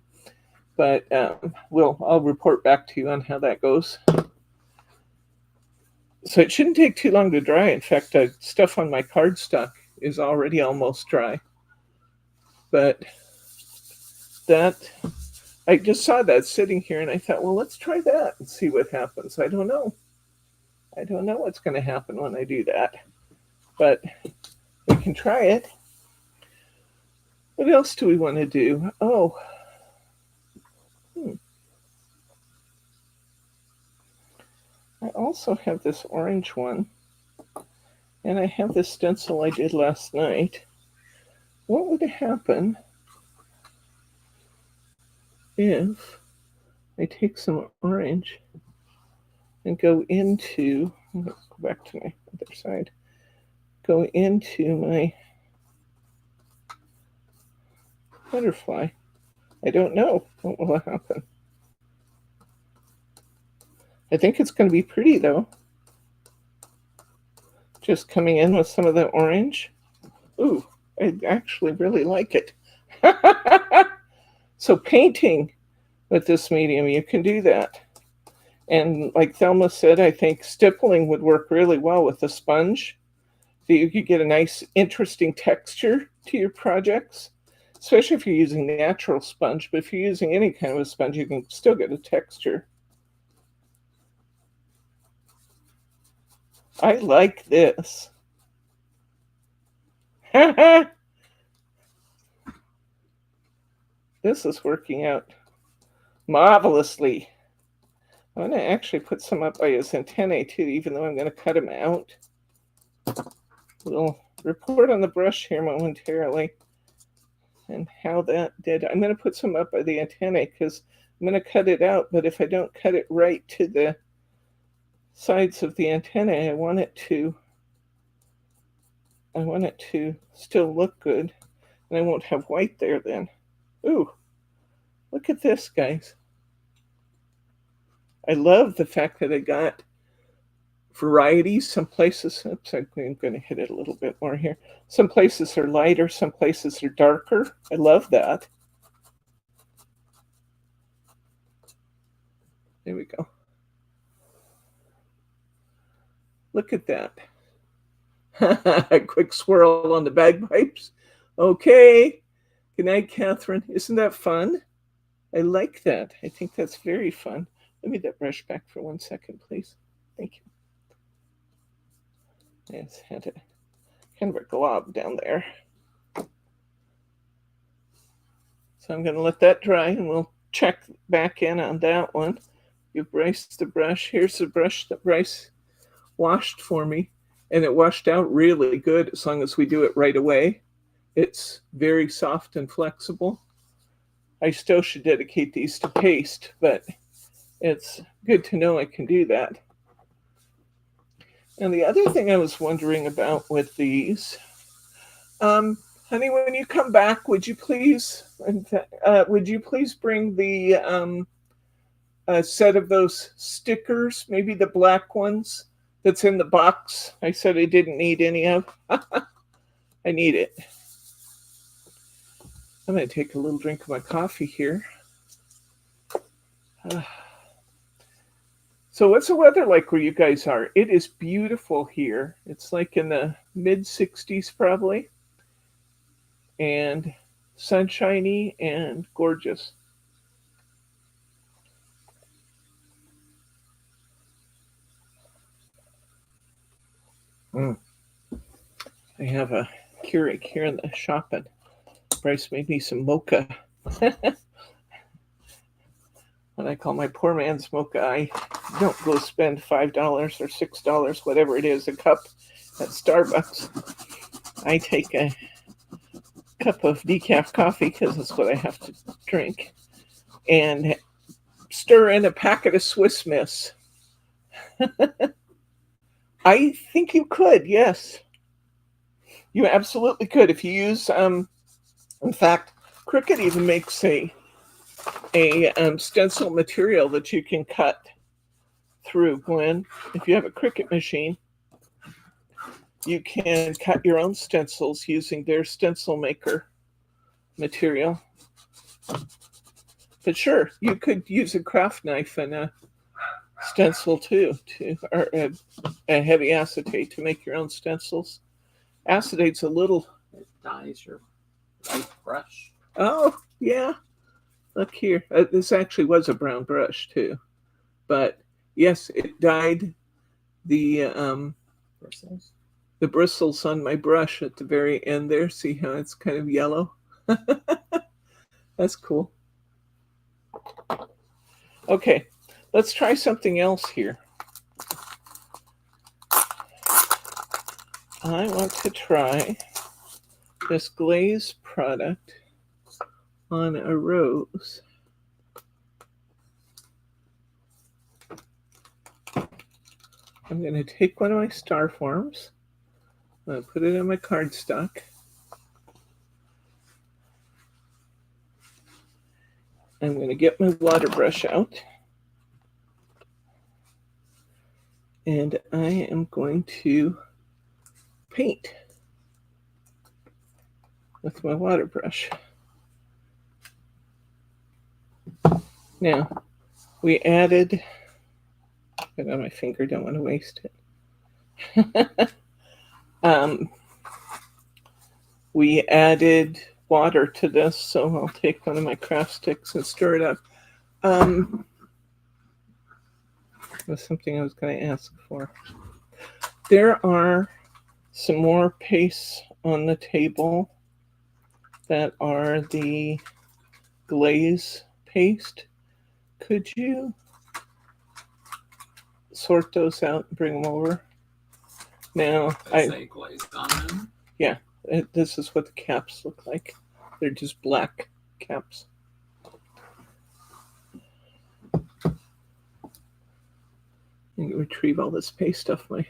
But I'll report back to you on how that goes. So it shouldn't take too long to dry. In fact, stuff on my cardstock is already almost dry. But I just saw that sitting here and I thought, well, let's try that and see what happens. I don't know what's going to happen when I do that, but we can try it. What else do we want to do? Oh, I also have this orange one, and I have this stencil I did last night. What would happen if I take some orange and go into, let's go back to my other side, go into my butterfly? I don't know what will happen. I think it's going to be pretty though. Just coming in with some of the orange. Ooh, I actually really like it. So painting with this medium, you can do that. And like Thelma said, I think stippling would work really well with a sponge. So you could get a nice, interesting texture to your projects, especially if you're using natural sponge. But if you're using any kind of a sponge, you can still get a texture. I like this. This is working out marvelously. I'm going to actually put some up by his antennae too, even though I'm going to cut him out. We'll report on the brush here momentarily and how that did. I'm going to put some up by the antennae because I'm going to cut it out, but if I don't cut it right to the sides of the antennae, I want it to still look good, and I won't have white there then. Ooh, look at this, guys. I love the fact that I got varieties. Some places, oops, I'm going to hit it a little bit more here. Some places are lighter, some places are darker. I love that. There we go. Look at that. A quick swirl on the bagpipes. Okay. Good night, Catherine. Isn't that fun? I like that. I think that's very fun. Let me that brush back for 1 second, please. Thank you. It's had a kind of a glob down there. So I'm going to let that dry and we'll check back in on that one. Give Bryce the brush. Here's the brush that Bryce washed for me. And it washed out really good as long as we do it right away. It's very soft and flexible. I still should dedicate these to paste, but it's good to know I can do that. And the other thing I was wondering about with these, honey, when you come back, would you please bring the a set of those stickers, maybe the black ones that's in the box I said I didn't need any of? I need it. I'm going to take a little drink of my coffee here. So what's the weather like where you guys are? It is beautiful here. It's like in the mid 60s probably. And sunshiny and gorgeous. I have a Keurig here in the shop and Bryce made me some mocha. What I call my poor man's mocha. I don't go spend $5 or $6, whatever it is, a cup at Starbucks. I take a cup of decaf coffee because that's what I have to drink, and stir in a packet of Swiss Miss. I think you could, yes. You absolutely could. If you use, in fact, Cricut even makes a stencil material that you can cut through, Glenn. If you have a Cricut machine, you can cut your own stencils using their stencil maker material. But sure, you could use a craft knife and a stencil too, or a heavy acetate to make your own stencils. Acetate's a little... It dyes your white brush. Oh, yeah. Look here. This actually was a brown brush too. But yes, it dyed the Bristles. The bristles on my brush at the very end there. See how it's kind of yellow? That's cool. Okay, let's try something else here. I want to try this glaze product on a rose. I'm going to take one of my star forms. I'm going to put it in my cardstock. I'm going to get my water brush out. And I am going to paint with my water brush. Now, we added, I got my finger, don't want to waste it. We added water to this, so I'll take one of my craft sticks and stir it up. Was something I was going to ask for. There are some more pastes on the table that are the glaze paste. Could you sort those out and bring them over? Now, Say glazed on them. Yeah, this is what the caps look like. They're just black caps. I can retrieve all this paste off my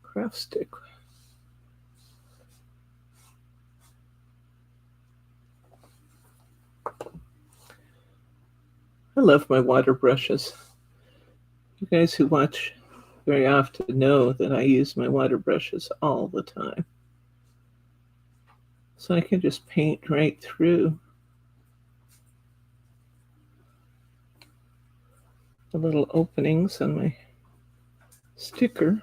craft stick. I love my water brushes. You guys who watch very often know that I use my water brushes all the time. So I can just paint right through the little openings on my sticker.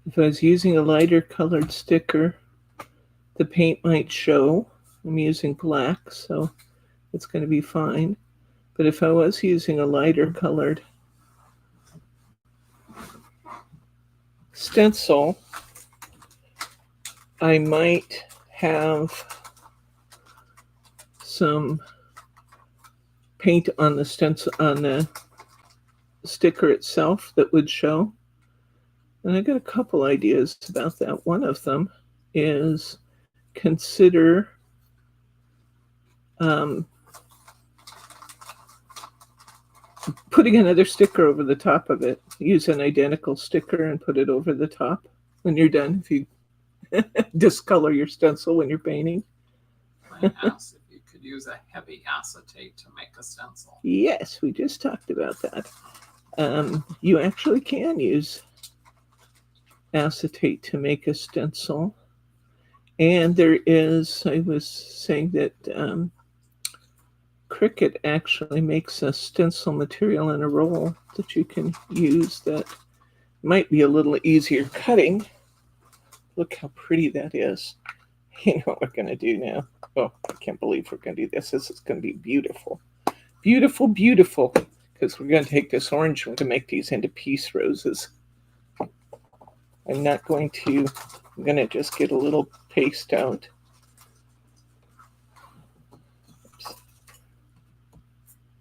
If I was using a lighter colored sticker, the paint might show. I'm using black, so it's going to be fine. But if I was using a lighter colored stencil, I might have some paint on the stencil, on the sticker itself, that would show. And I got a couple ideas about that. One of them is consider putting another sticker over the top of it. Use an identical sticker and put it over the top when you're done. If you discolor your stencil when you're painting. I asked if you could use a heavy acetate to make a stencil. Yes, we just talked about that. You actually can use acetate to make a stencil. And there is, I was saying that Cricut actually makes a stencil material in a roll that you can use that might be a little easier cutting. Look how pretty that is. You know what we're going to do now? Oh, I can't believe we're going to do this. This is going to be beautiful. Beautiful, beautiful. Because we're going to take this orange and we're going to make these into peace roses. I'm going to just get a little paste out. Oops.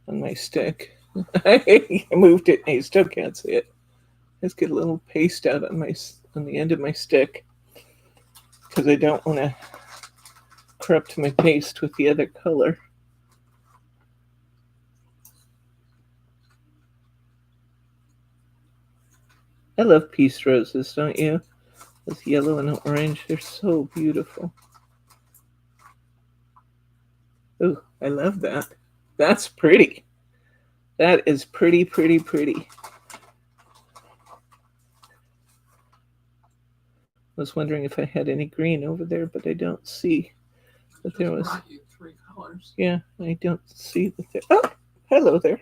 On my stick. I moved it and you still can't see it. Let's get a little paste out on the end of my stick, because I don't want to corrupt my paste with the other color. I love peace roses, don't you? With yellow and orange, they're so beautiful. Ooh, I love that. That's pretty. That is pretty, pretty, pretty. I was wondering if I had any green over there, but I don't see that there was. Brought you 3 colors. Yeah, I don't see that there. Oh, hello there.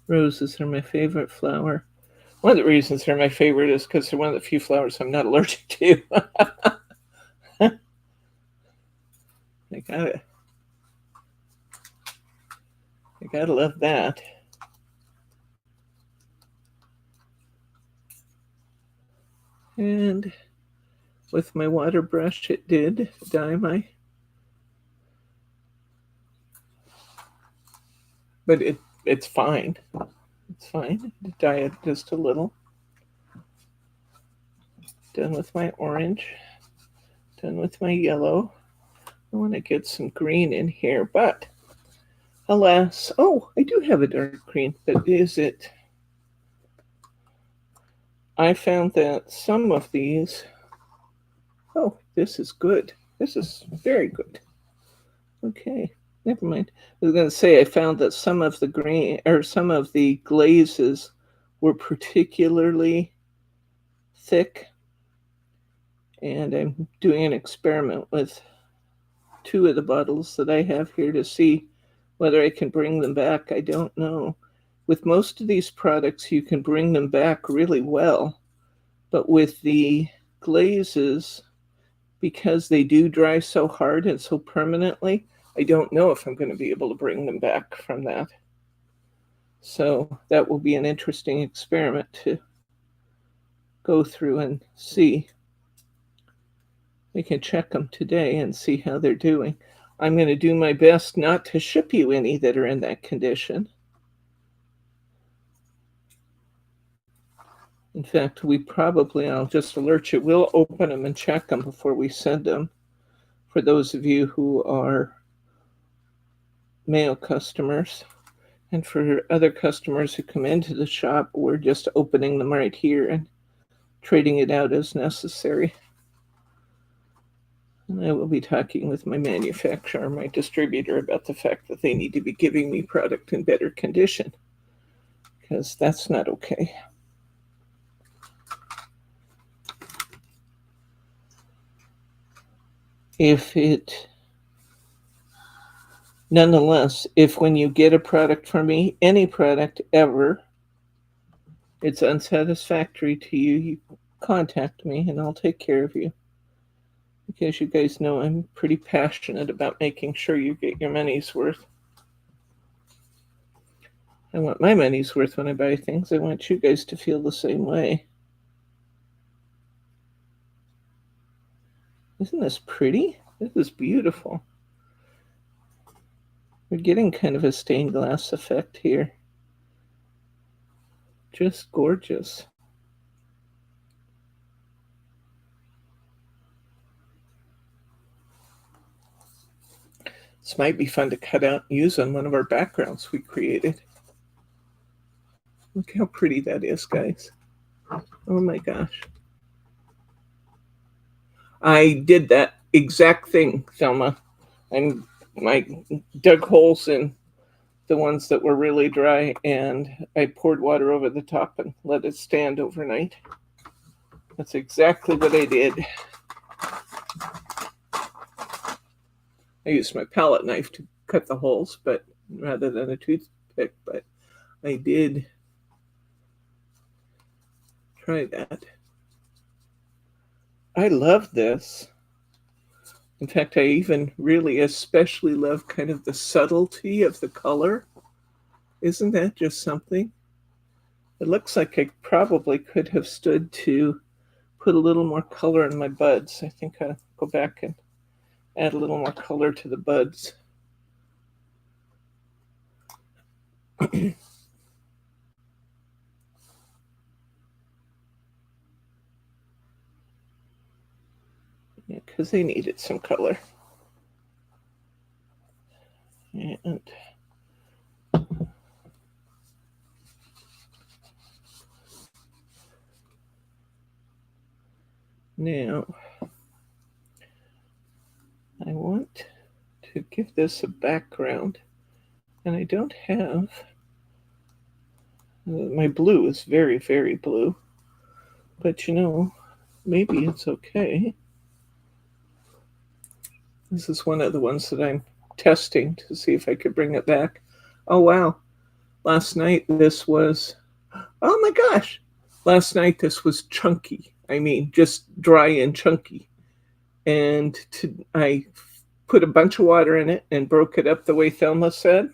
Roses are my favorite flower. One of the reasons they're my favorite is because they're one of the few flowers I'm not allergic to. I gotta love that. And with my water brush, it did dye my, but it's fine. It's fine. Dye it just a little. Done with my orange. Done with my yellow. I want to get some green in here, but alas, oh, I do have a dark green, but is it? I found that some of these, oh, this is good. This is very good. Okay. Never mind. I was going to say I found that some of the green or some of the glazes were particularly thick, and I'm doing an experiment with two of the bottles that I have here to see whether I can bring them back. I don't know. With most of these products, you can bring them back really well, but with the glazes, because they do dry so hard and so permanently, I don't know if I'm going to be able to bring them back from that. So that will be an interesting experiment to go through and see. We can check them today and see how they're doing. I'm going to do my best not to ship you any that are in that condition. In fact, I'll just alert you, we'll open them and check them before we send them. For those of you who are mail customers, and for other customers who come into the shop, we're just opening them right here and trading it out as necessary. And I will be talking with my manufacturer, my distributor, about the fact that they need to be giving me product in better condition, because that's not okay. Nonetheless, if when you get a product from me, any product ever, it's unsatisfactory to you, you contact me and I'll take care of you. Because you guys know I'm pretty passionate about making sure you get your money's worth. I want my money's worth when I buy things. I want you guys to feel the same way. Isn't this pretty? This is beautiful. We're getting kind of a stained glass effect here. Just gorgeous. This might be fun to cut out and use on one of our backgrounds we created. Look how pretty that is, guys. Oh my gosh. I did that exact thing, Thelma. I dug holes in the ones that were really dry, and I poured water over the top and let it stand overnight. That's exactly what I did. I used my palette knife to cut the holes, but rather than a toothpick, but I did try that. I love this. In fact, I even really especially love kind of the subtlety of the color. Isn't that just something? It looks like I probably could have stood to put a little more color in my buds. I think I'll go back and add a little more color to the buds. Yeah, because they needed some color. And now I want to give this a background, and I don't have, my blue is very, very blue, but you know, maybe it's okay. This is one of the ones that I'm testing to see if I could bring it back. Oh wow, last night this was, oh my gosh, last night this was chunky. I mean, just dry and chunky. And I put a bunch of water in it and broke it up the way Thelma said.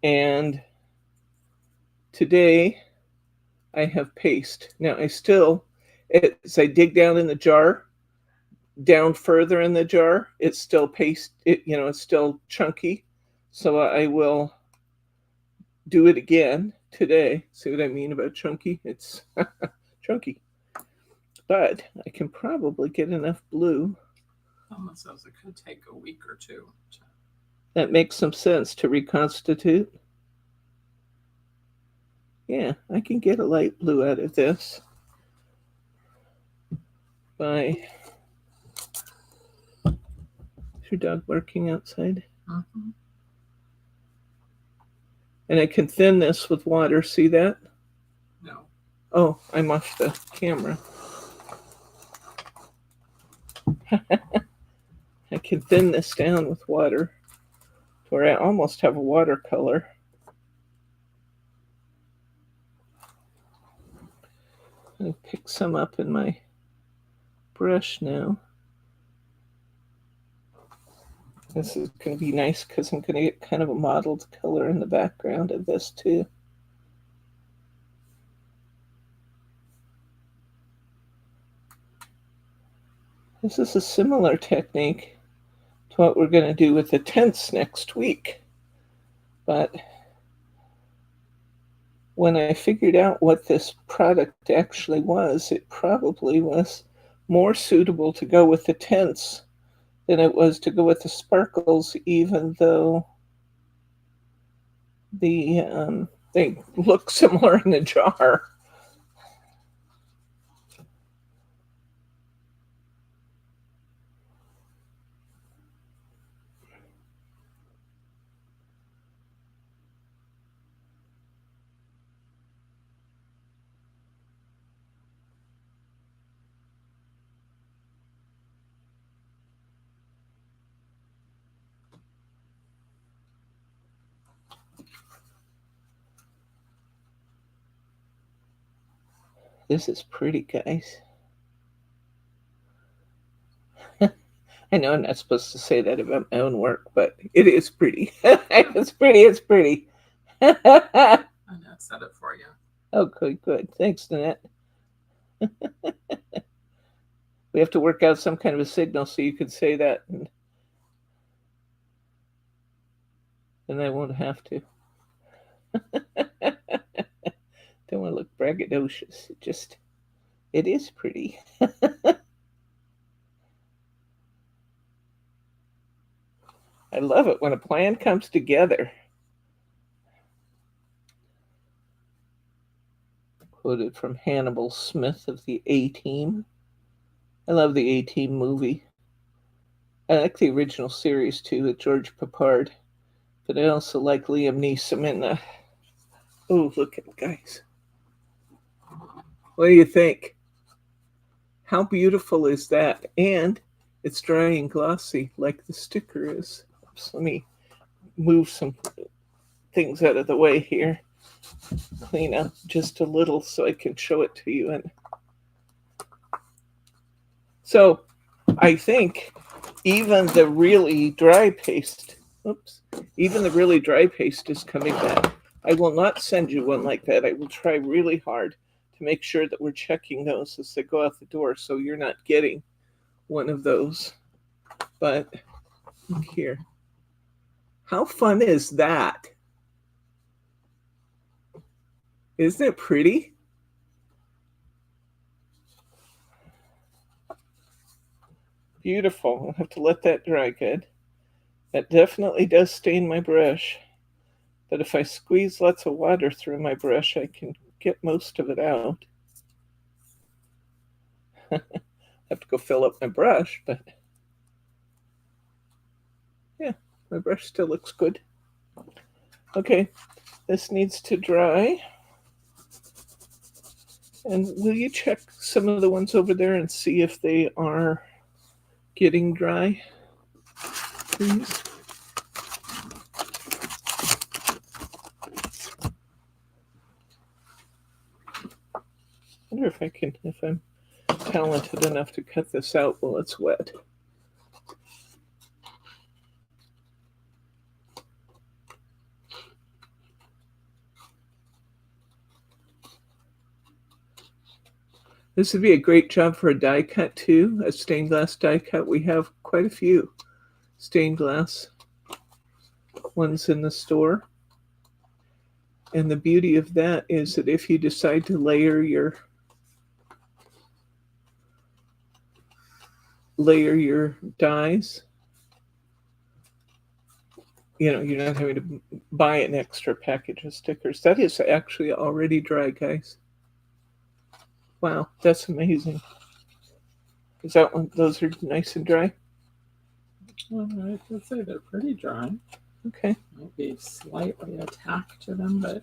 And today I have paste. Now as I dig down in the jar, down further in the jar, it's still paste. It's still chunky. So I will do it again today. See what I mean about chunky? It's chunky. But I can probably get enough blue. Almost says it could take a week or two. That makes some sense to reconstitute. Yeah, I can get a light blue out of this by... Is your dog barking outside? Mm-hmm. And I can thin this with water. See that? No. Oh, I'm off the camera. I can thin this down with water to where I almost have a watercolor. I pick some up in my brush now. This is going to be nice because I'm going to get kind of a mottled color in the background of this too. This is a similar technique to what we're going to do with the tents next week. But when I figured out what this product actually was, it probably was more suitable to go with the tents than it was to go with the sparkles, even though they look similar in the jar. This is pretty, guys. I know I'm not supposed to say that about my own work, but it is pretty. It's pretty, it's pretty. Annette said it for you. Oh, good, good. Thanks, Nanette. We have to work out some kind of a signal so you could say that, and then I won't have to. Don't want to look braggadocious. It is pretty. I love it when a plan comes together. Quoted from Hannibal Smith of the A-Team. I love the A-Team movie. I like the original series too with George Papard, but I also like Liam Neeson in the. Oh, look at it, guys. What do you think? How beautiful is that? And it's dry and glossy like the sticker is. Oops, let me move some things out of the way here. Clean up just a little so I can show it to you. And so I think even the really dry paste, even the really dry paste is coming back. I will not send you one like that. I will try really hard to make sure that we're checking those as they go out the door so you're not getting one of those. But look here. How fun is that? Isn't it pretty? Beautiful. I'll have to let that dry good. That definitely does stain my brush. But if I squeeze lots of water through my brush, I can get most of it out. I have to go fill up my brush, but yeah, my brush still looks good. Okay, this needs to dry. And will you check some of the ones over there and see if they are getting dry, please? I wonder if I'm talented enough to cut this out while it's wet. This would be a great job for a die cut too, a stained glass die cut. We have quite a few stained glass ones in the store. And the beauty of that is that if you decide to layer your dies, you're not having to buy an extra package of stickers. That is actually already dry, guys. Wow, that's amazing. Is that one? Those are nice and dry. Well, I would say they're pretty dry. Okay. Might be slightly a tack to them, but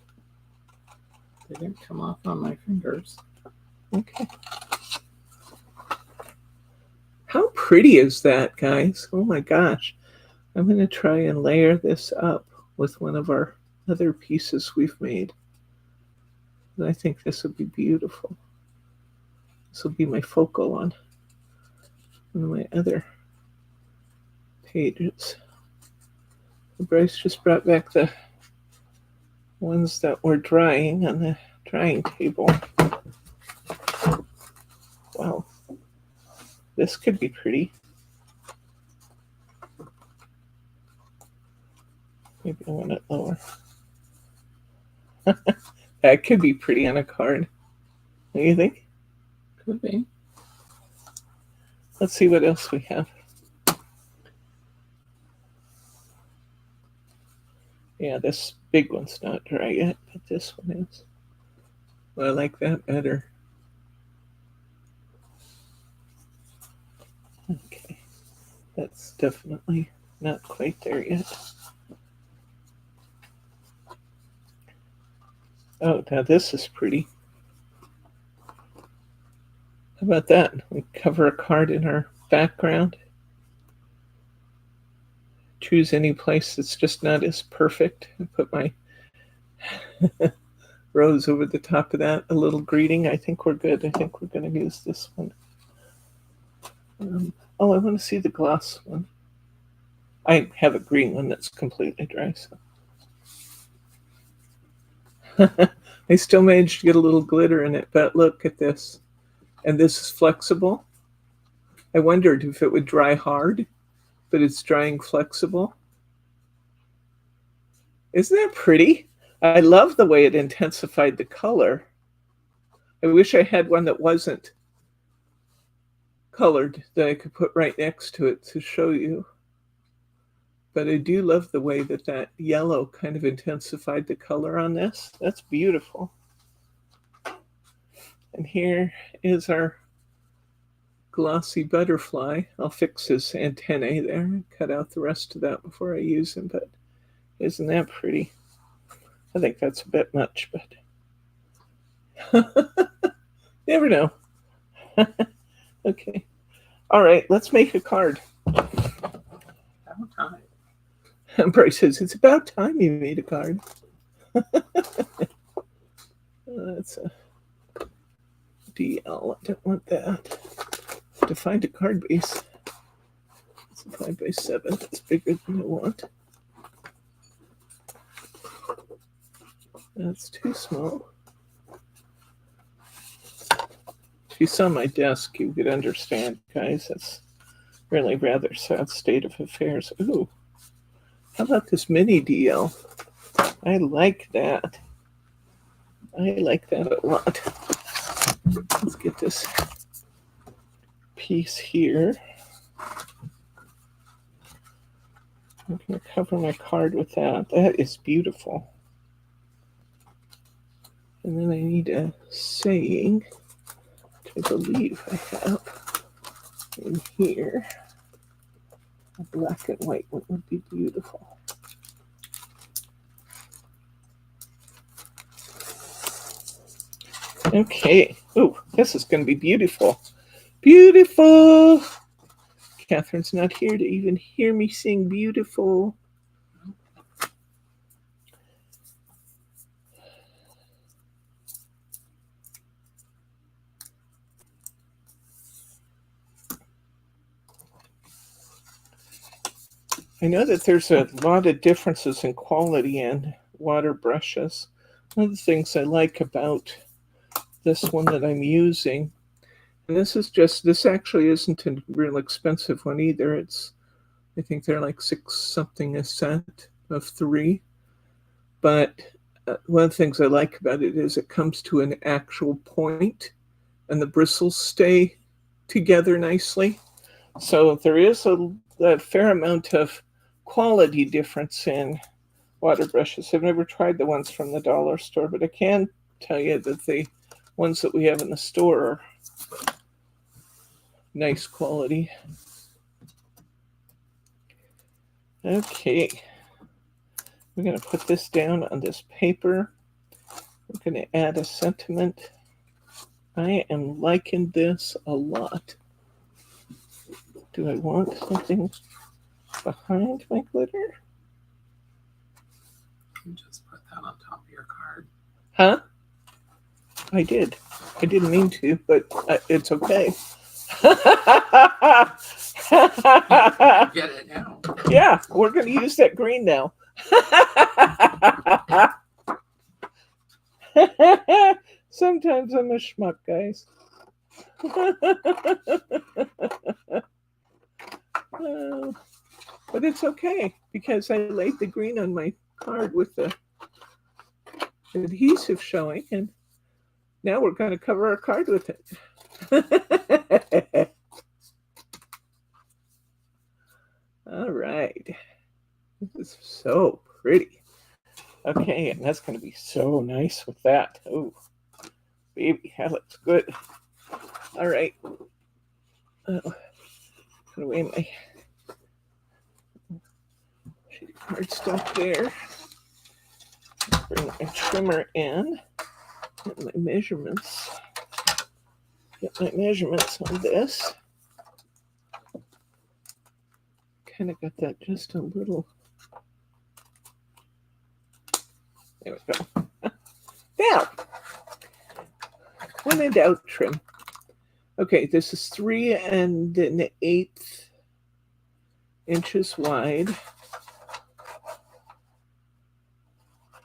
they didn't come off on my fingers. Okay. How pretty is that, guys? Oh my gosh. I'm going to try and layer this up with one of our other pieces we've made. And I think this would be beautiful. This will be my focal on one of my other pages. Bryce just brought back the ones that were drying on the drying table. Wow. This could be pretty. Maybe I want it lower. That could be pretty on a card. What do you think? Could be. Let's see what else we have. Yeah, this big one's not dry yet, but this one is. Well, I like that better. Okay, that's definitely not quite there yet. Oh, now this is pretty. How about that? We cover a card in our background. Choose any place that's just not as perfect. And put my rose over the top of that. A little greeting. I think we're good. I think we're going to use this one. Oh, I want to see the gloss one. I have a green one that's completely dry. So. I still managed to get a little glitter in it, but look at this. And this is flexible. I wondered if it would dry hard, but it's drying flexible. Isn't that pretty? I love the way it intensified the color. I wish I had one that wasn't colored that I could put right next to it to show you. But I do love the way that that yellow kind of intensified the color on this. That's beautiful. And here is our glossy butterfly. I'll fix his antennae there and cut out the rest of that before I use him, but isn't that pretty? I think that's a bit much, but never know. Okay. All right, let's make a card. About time. Bryce says, it's about time you made a card. That's a DL. I don't want that. To find a card base. It's a 5x7. That's bigger than I want. That's too small. If you saw my desk, you could understand, guys. That's really rather sad state of affairs. Ooh. How about this mini DL? I like that. I like that a lot. Let's get this piece here. I'm going to cover my card with that. That is beautiful. And then I need a saying, which I believe I have in here. A black and white one would be beautiful. Okay. Ooh, this is going to be beautiful. Beautiful. Catherine's not here to even hear me sing beautiful. I know that there's a lot of differences in quality in water brushes. One of the things I like about this one that I'm using, and this actually isn't a real expensive one either. I think they're like $6 something a set of 3. But one of the things I like about it is it comes to an actual point and the bristles stay together nicely. So there is a fair amount of quality difference in water brushes. I've never tried the ones from the dollar store, but I can tell you that the ones that we have in the store are nice quality. Okay. We're going to put this down on this paper. We're going to add a sentiment. I am liking this a lot. Do I want something behind my glitter? You just put that on top of your card. Huh? I did. I didn't mean to, but it's okay. Get it now. Yeah, we're going to use that green now. Sometimes I'm a schmuck, guys. But it's okay because I laid the green on my card with the adhesive showing, and now we're going to cover our card with it. All right. This is so pretty. Okay, and that's going to be so nice with that. Oh, baby, that looks good. All right. Put away my cardstock there. Bring my trimmer in. Get my measurements. Get my measurements on this. Kind of got that just a little. There we go. Now, when in doubt, trim. Okay, this is 3 1/8 inches wide.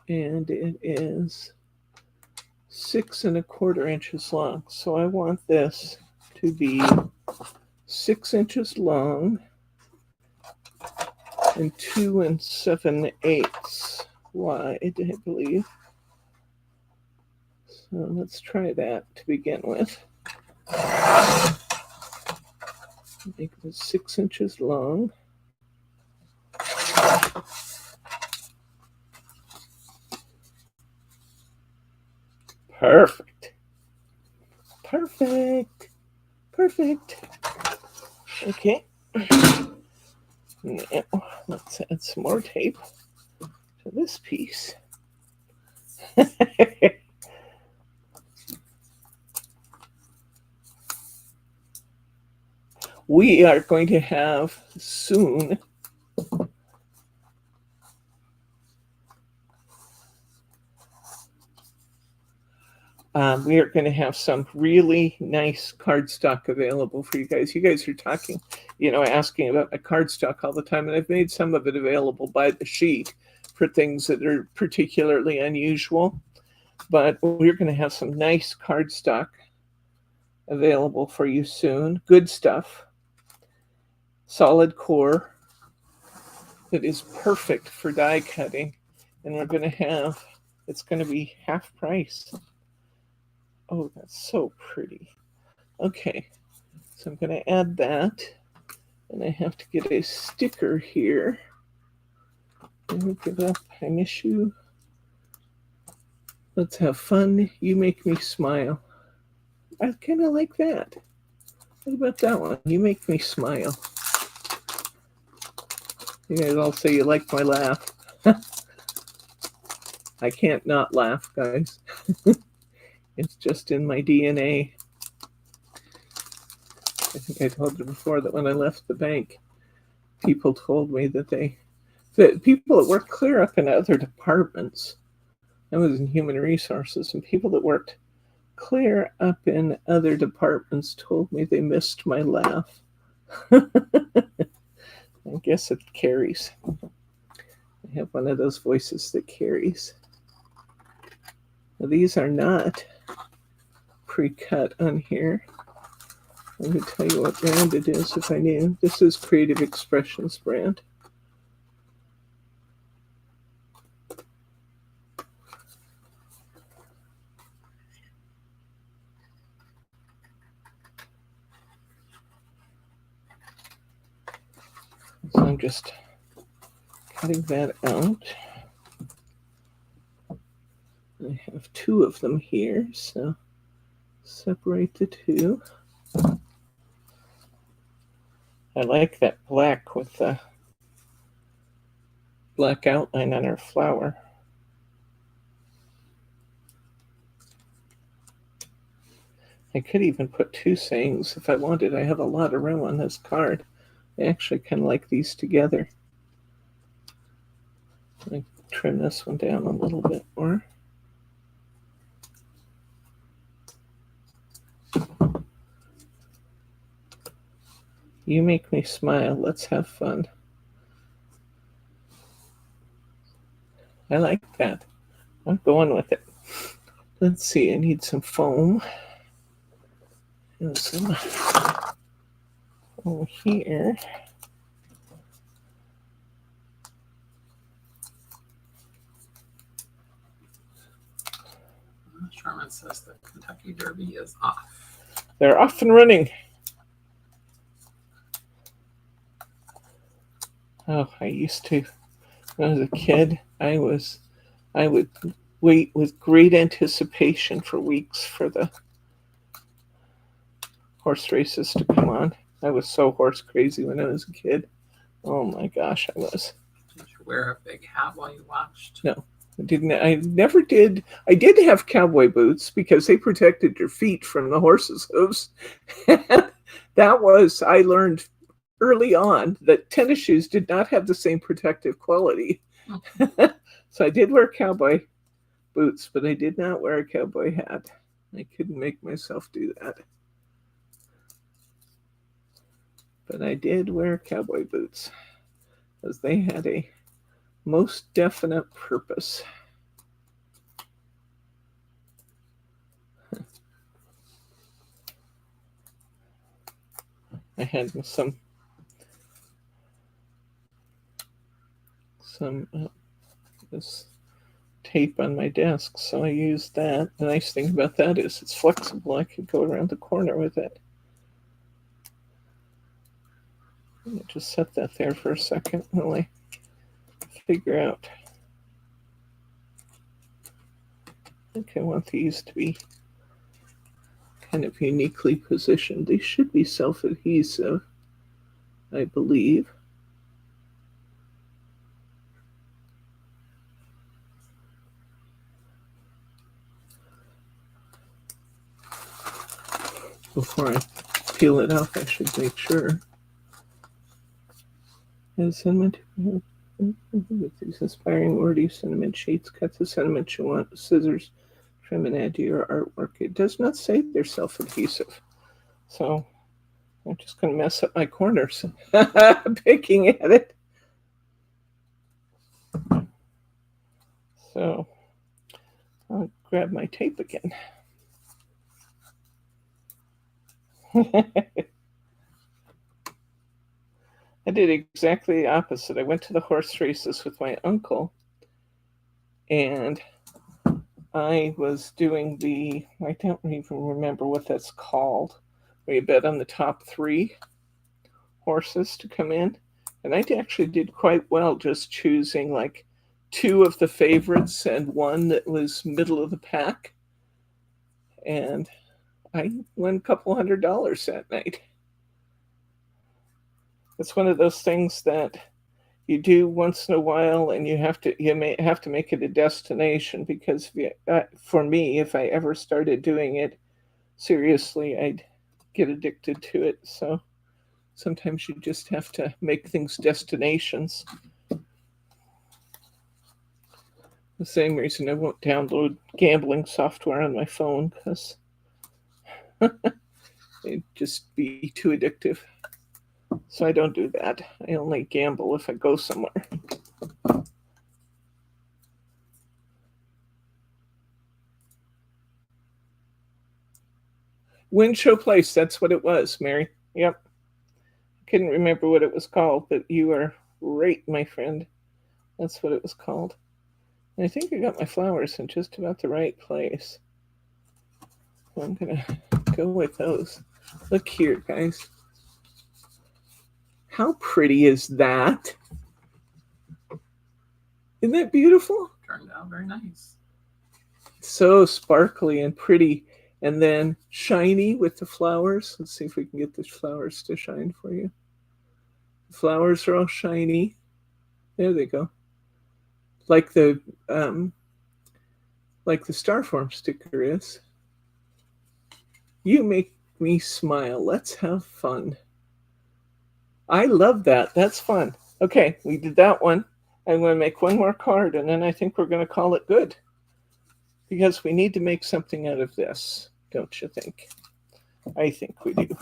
And it is 6 1/4 inches long. So I want this to be 6 inches long and 2 7/8 wide, I believe. So let's try that to begin with. Make this 6 inches long. Perfect. Perfect. Perfect. Okay. Now, let's add some more tape to this piece. We are going to have soon we are going to have some really nice cardstock available for you guys. You guys are talking, asking about my cardstock all the time, and I've made some of it available by the sheet for things that are particularly unusual. But we're going to have some nice cardstock available for you soon. Good stuff. Solid core that is perfect for die cutting. And we're going to have, it's going to be half price. Oh, that's so pretty. Okay, so I'm going to add that. And I have to get a sticker here. Look it up. I miss you. Let's have fun. You make me smile. I kind of like that. What about that one? You make me smile. You guys all say you like my laugh. I can't not laugh, guys. It's just in my DNA. I think I told you before that when I left the bank, people told me that people that work clear up in other departments, I was in human resources, and people that worked clear up in other departments told me they missed my laugh. I guess it carries. I have one of those voices that carries. Now, these are not pre-cut on here. I'm going to tell you what brand it is if I knew. This is Creative Expressions brand. So I'm just cutting that out. I have 2 of them here, so separate the 2. I like that black with the black outline on our flower. I could even put two sayings if I wanted. I have a lot of room on this card. I actually kind of like these together. I trim this one down a little bit more. You make me smile. Let's have fun. I like that. I'm going with it. Let's see. I need some foam. And some over here. Sherman says the Kentucky Derby is off. They're off and running. Oh, I used to. When I was a kid, I would wait with great anticipation for weeks for the horse races to come on. I was so horse crazy when I was a kid. Oh my gosh, I was. Did you wear a big hat while you watched? No, I didn't. I never did. I did have cowboy boots because they protected your feet from the horse's hooves. That was, I learned early on that tennis shoes did not have the same protective quality. So I did wear cowboy boots, but I did not wear a cowboy hat. I couldn't make myself do that. But I did wear cowboy boots because they had a most definite purpose. I had some this tape on my desk, so I used that. The nice thing about that is it's flexible. I could go around the corner with it. Let me just set that there for a second while I figure out. I think I want these to be kind of uniquely positioned. They should be self-adhesive, I believe. Before I peel it off, I should make sure. And cinnamon with these inspiring wordy cinnamon shades, cut the cinnamon you want, scissors, trim and add to your artwork. It does not say they're self-adhesive. So I'm just going to mess up my corners picking at it. So I'll grab my tape again. I did exactly the opposite. I went to the horse races with my uncle, and I was doing I don't even remember what that's called, where you bet on the top 3 horses to come in. And I actually did quite well just choosing like 2 of the favorites and 1 that was middle of the pack. And I won a couple $100 that night. It's one of those things that you do once in a while, and you may have to make it a destination, because for me, if I ever started doing it seriously, I'd get addicted to it. So sometimes you just have to make things destinations. The same reason I won't download gambling software on my phone, because it'd just be too addictive. So I don't do that. I only gamble if I go somewhere. Wind Show Place, that's what it was, Mary. Yep. Couldn't remember what it was called, but you are right, my friend. That's what it was called. And I think I got my flowers in just about the right place. I'm going to go with those. Look here, guys. How pretty is that? Isn't that beautiful? Turned out very nice. So sparkly and pretty, and then shiny with the flowers. Let's see if we can get the flowers to shine for you. The flowers are all shiny. There they go. like the Starform sticker is. You make me smile. Let's have fun. I love that. That's fun. Okay, we did that one. I'm going to make one more card, and then I think we're going to call it good. Because we need to make something out of this, don't you think? I think we do.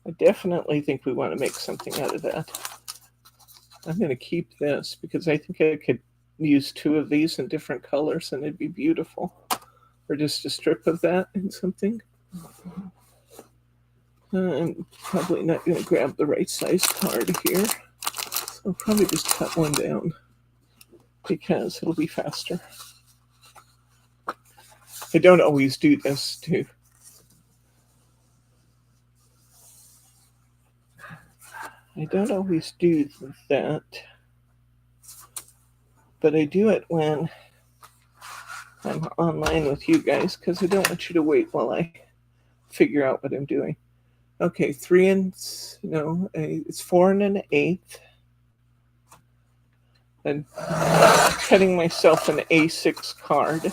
I definitely think we want to make something out of that. I'm going to keep this because I think I could use two of these in different colors and it'd be beautiful. Or just a strip of that in something. I'm probably not going to grab the right size card here. So I'll probably just cut one down because it'll be faster. I don't always do this too. I don't always do that, but I do it when I'm online with you guys because I don't want you to wait while I figure out what I'm doing. Okay, it's 4 1/8. I'm cutting myself an A6 card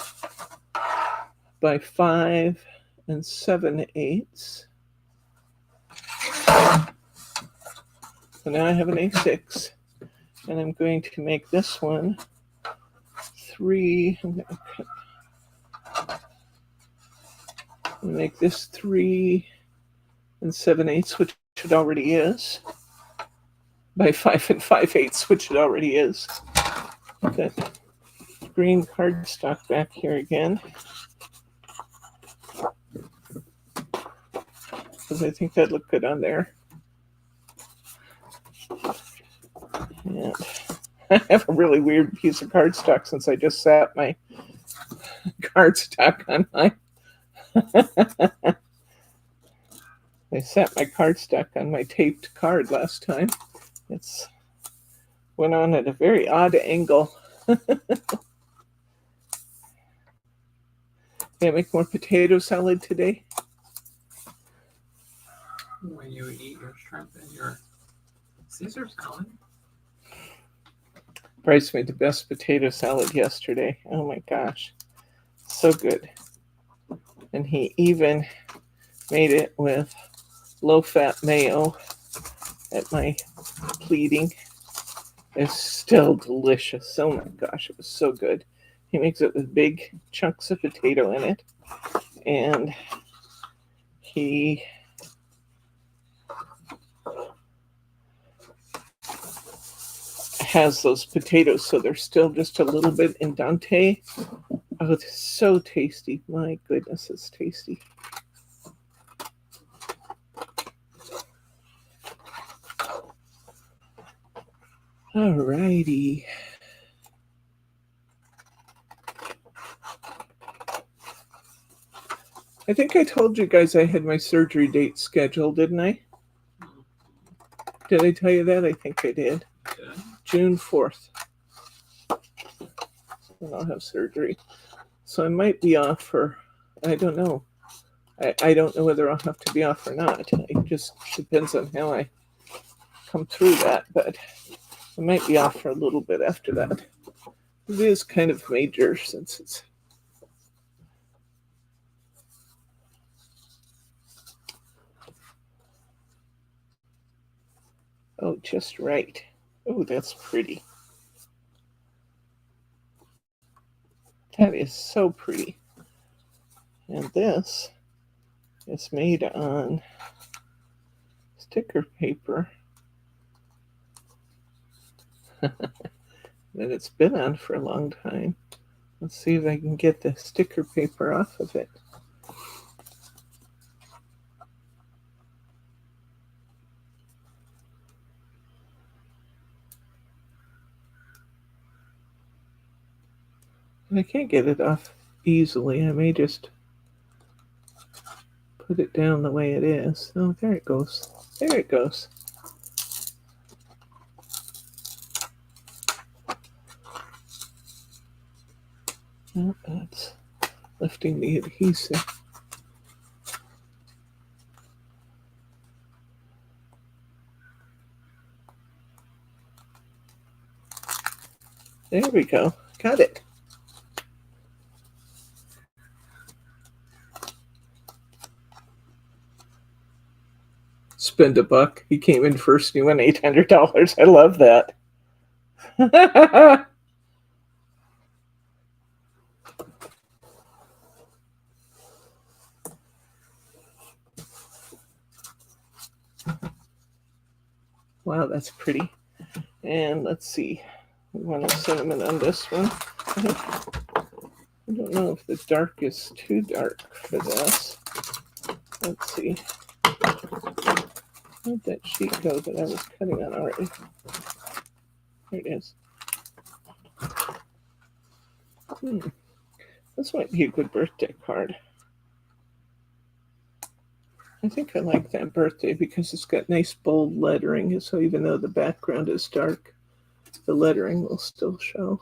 by 5 7/8. So now I have an A6, and I'm going to make this one 3. I'm going to make this 3 7/8, which it already is, by 5 5/8, which it already is. That green cardstock back here again, because I think that'd look good on there. And I have a really weird piece of cardstock since I just sat my cardstock on my I sat my cardstock on my taped card last time. It's went on at a very odd angle. Can I make more potato salad today? When you eat your shrimp and your Caesar salad. Bryce made the best potato salad yesterday. Oh my gosh. So good. And he even made it with low-fat mayo at my pleading. It's still delicious. Oh my gosh, it was so good. He makes it with big chunks of potato in it. And he has those potatoes so they're still just a little bit indente. Oh, it's so tasty. My goodness, it's tasty. Alrighty. I think I told you guys I had my surgery date scheduled, didn't I? Did I tell you that? I think I did. Good. June 4th. And I'll have surgery. So I might be off for, I don't know. I don't know whether I'll have to be off or not. It just depends on how I come through that. But I might be off for a little bit after that. It is kind of major since it's just right. Oh, that's pretty. That is so pretty. And this is made on sticker paper that it's been on for a long time. Let's see if I can get the sticker paper off of it. I can't get it off easily. I may just put it down the way it is. Oh, there it goes. There it goes. Oh, that's lifting the adhesive. There we go. Got it. Spend $1. He came in first and he won $800. I love that. Wow, that's pretty. And let's see. We want a cinnamon on this one. I don't know if the dark is too dark for this. Let's see. Where'd that sheet go that I was cutting on already? There it is. This might be a good birthday card. I think I like that birthday because it's got nice bold lettering, so even though the background is dark, the lettering will still show.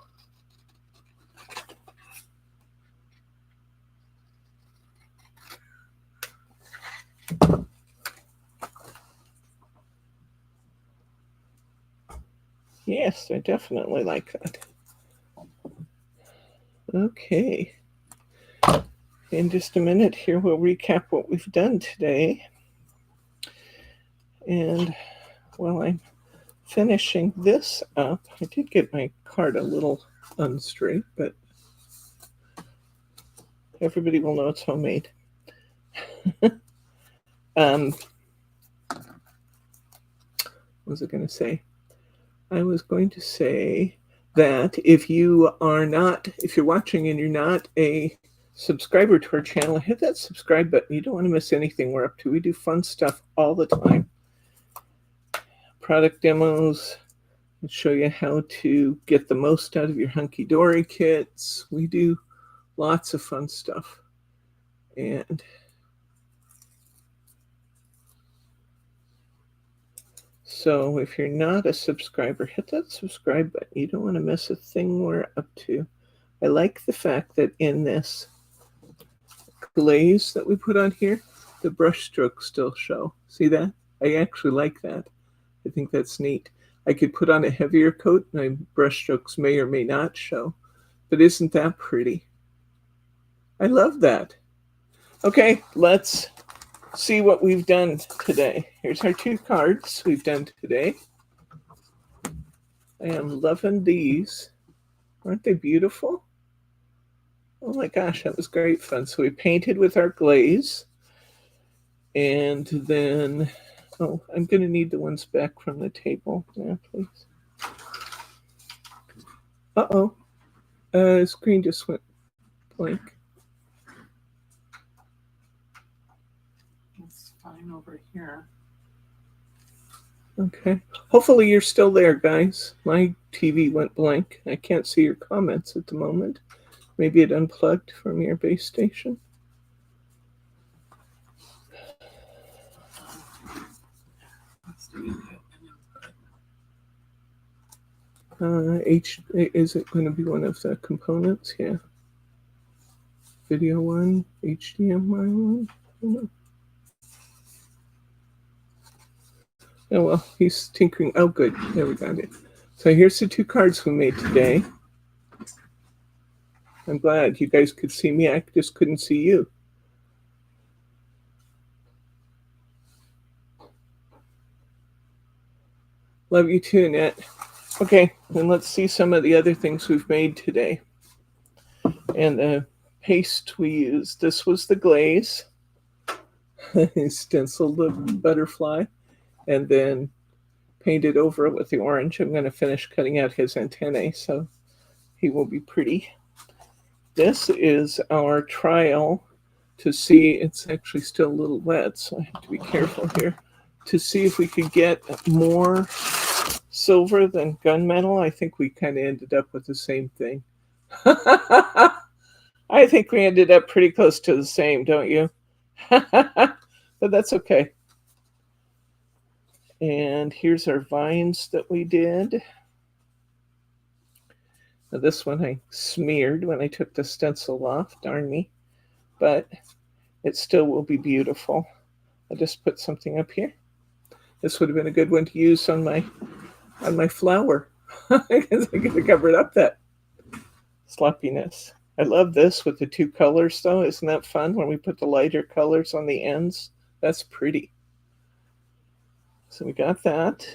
Yes, I definitely like that. Okay. In just a minute here, we'll recap what we've done today. And while I'm finishing this up, I did get my card a little unstraight, but everybody will know it's homemade. What was I going to say? I was going to say that if you're watching and you're not a subscriber to our channel, hit that subscribe button. You don't want to miss anything we're up to. We do fun stuff all the time. Product demos, we show you how to get the most out of your hunky-dory kits. We do lots of fun stuff. And so if you're not a subscriber, hit that subscribe button. You don't want to miss a thing we're up to. I like the fact that in this glaze that we put on here, the brush strokes still show. See that? I actually like that. I think that's neat. I could put on a heavier coat and my brush strokes may or may not show. But isn't that pretty? I love that. Okay, let's see what we've done today. Here's our 2 cards we've done today. I am loving these. Aren't they beautiful? Oh my gosh, that was great fun. So we painted with our glaze. And then, oh, I'm going to need the ones back from the table. Yeah, please. Uh-oh. Screen just went blank. It's fine over here. Okay. Hopefully you're still there, guys. My TV went blank. I can't see your comments at the moment. Maybe it unplugged from your base station. Is it going to be one of the components? Yeah. Video 1, HDMI 1. I don't know. Oh, well, he's tinkering. Oh, good. There we got it. So here's the 2 cards we made today. I'm glad you guys could see me. I just couldn't see you. Love you too, Annette. Okay, then let's see some of the other things we've made today. And the paste we used. This was the glaze. Stenciled the butterfly. And then painted over it with the orange. I'm going to finish cutting out his antennae, so he will be pretty. This is our trial to see, it's actually still a little wet, so I have to be careful here, to see if we could get more silver than gunmetal. I think we kind of ended up with the same thing. I think we ended up pretty close to the same, don't you? But that's okay. And here's our vines that we did. Now this one I smeared when I took the stencil off, darn me. But it still will be beautiful. I'll just put something up here. This would have been a good one to use on my flower. because I gotta cover up that sloppiness. I love this with the two colors though. Isn't that fun when we put the lighter colors on the ends? That's pretty. So we got that.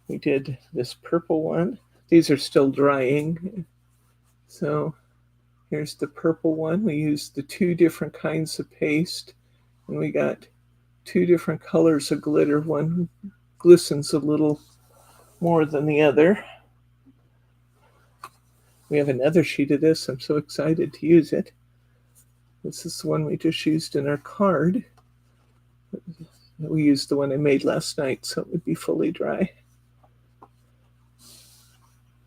We did this purple one. These are still drying. So here's the purple one. We used the two different kinds of paste, and we got two different colors of glitter. One glistens a little more than the other. We have another sheet of this. I'm so excited to use it. This is the one we just used in our card. We used the one I made last night, so it would be fully dry.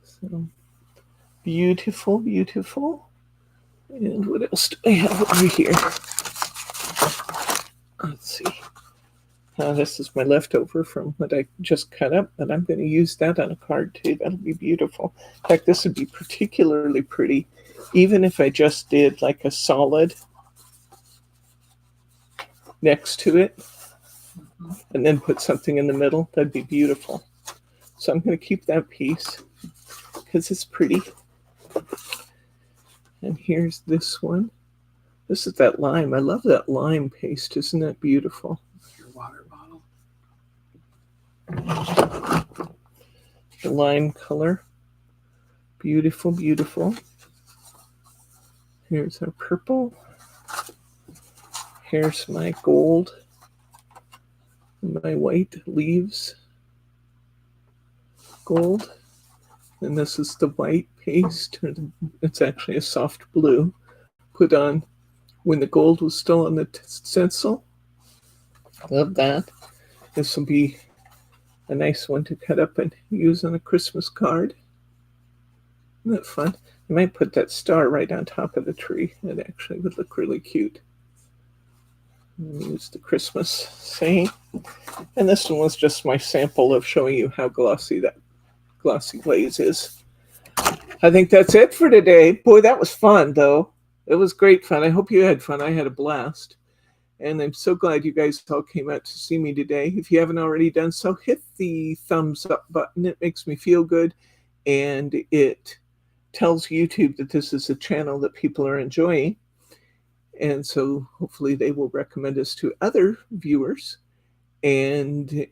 So beautiful, beautiful. And what else do I have over here? Let's see. This is my leftover from what I just cut up, but I'm going to use that on a card too. That'll be beautiful. In fact, this would be particularly pretty, even if I just did like a solid next to it and then put something in the middle. That'd be beautiful. So I'm going to keep that piece because it's pretty. And here's this one. This is that lime. I love that lime paste. Isn't that beautiful? Your water bottle. The lime color. Beautiful, beautiful. Here's our purple. Here's my gold. My white leaves. Gold. And this is the white paste. It's actually a soft blue. Put on when the gold was still on the stencil. Love that. This will be a nice one to cut up and use on a Christmas card. Isn't that fun? I might put that star right on top of the tree. It actually would look really cute. Use the Christmas saying. And this one was just my sample of showing you how glossy that glossy glaze is. I think that's it for today. Boy, that was fun though. It was great fun. I hope you had fun. I had a blast. And I'm so glad you guys all came out to see me today. If you haven't already done so, hit the thumbs up button. It makes me feel good. And it tells YouTube that this is a channel that people are enjoying. And so hopefully they will recommend us to other viewers. And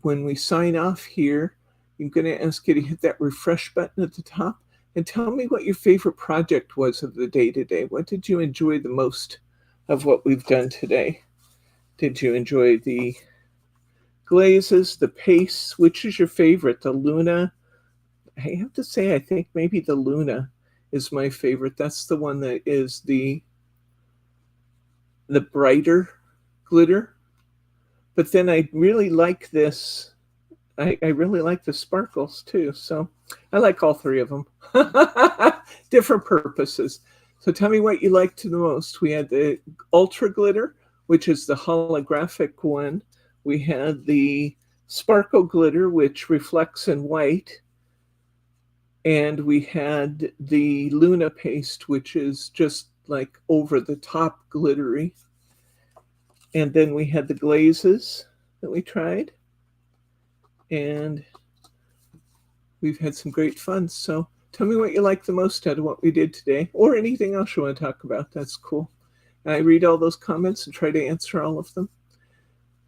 when we sign off here, I'm going to ask you to hit that refresh button at the top and tell me what your favorite project was of the day today. What did you enjoy the most of what we've done today? Did you enjoy the glazes, the pastes? Which is your favorite? The Luna? I have to say, I think maybe the Luna is my favorite. That's the one that is the brighter glitter. But then I really like this. I really like the sparkles too. So I like all three of them. Different purposes. So tell me what you liked the most. We had the Ultra Glitter, which is the holographic one. We had the Sparkle Glitter, which reflects in white. And we had the Luna Paste, which is just like over the top glittery. And then we had the glazes that we tried. And we've had some great fun. So tell me what you liked the most out of what we did today, or anything else you want to talk about. That's cool. I read all those comments and try to answer all of them.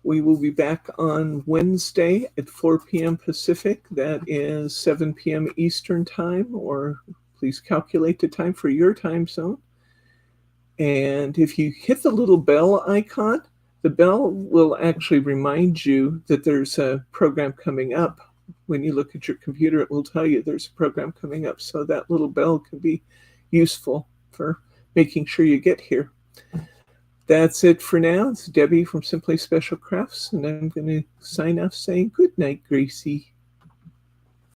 We will be back on Wednesday at 4 p.m. Pacific. That is 7 p.m. Eastern time, or please calculate the time for your time zone. And if you hit the little bell icon, the bell will actually remind you that there's a program coming up. When you look at your computer, it will tell you there's a program coming up. So that little bell can be useful for making sure you get here. That's it for now. It's Debbie from Simply Special Crafts, and I'm going to sign off saying good night, Gracie.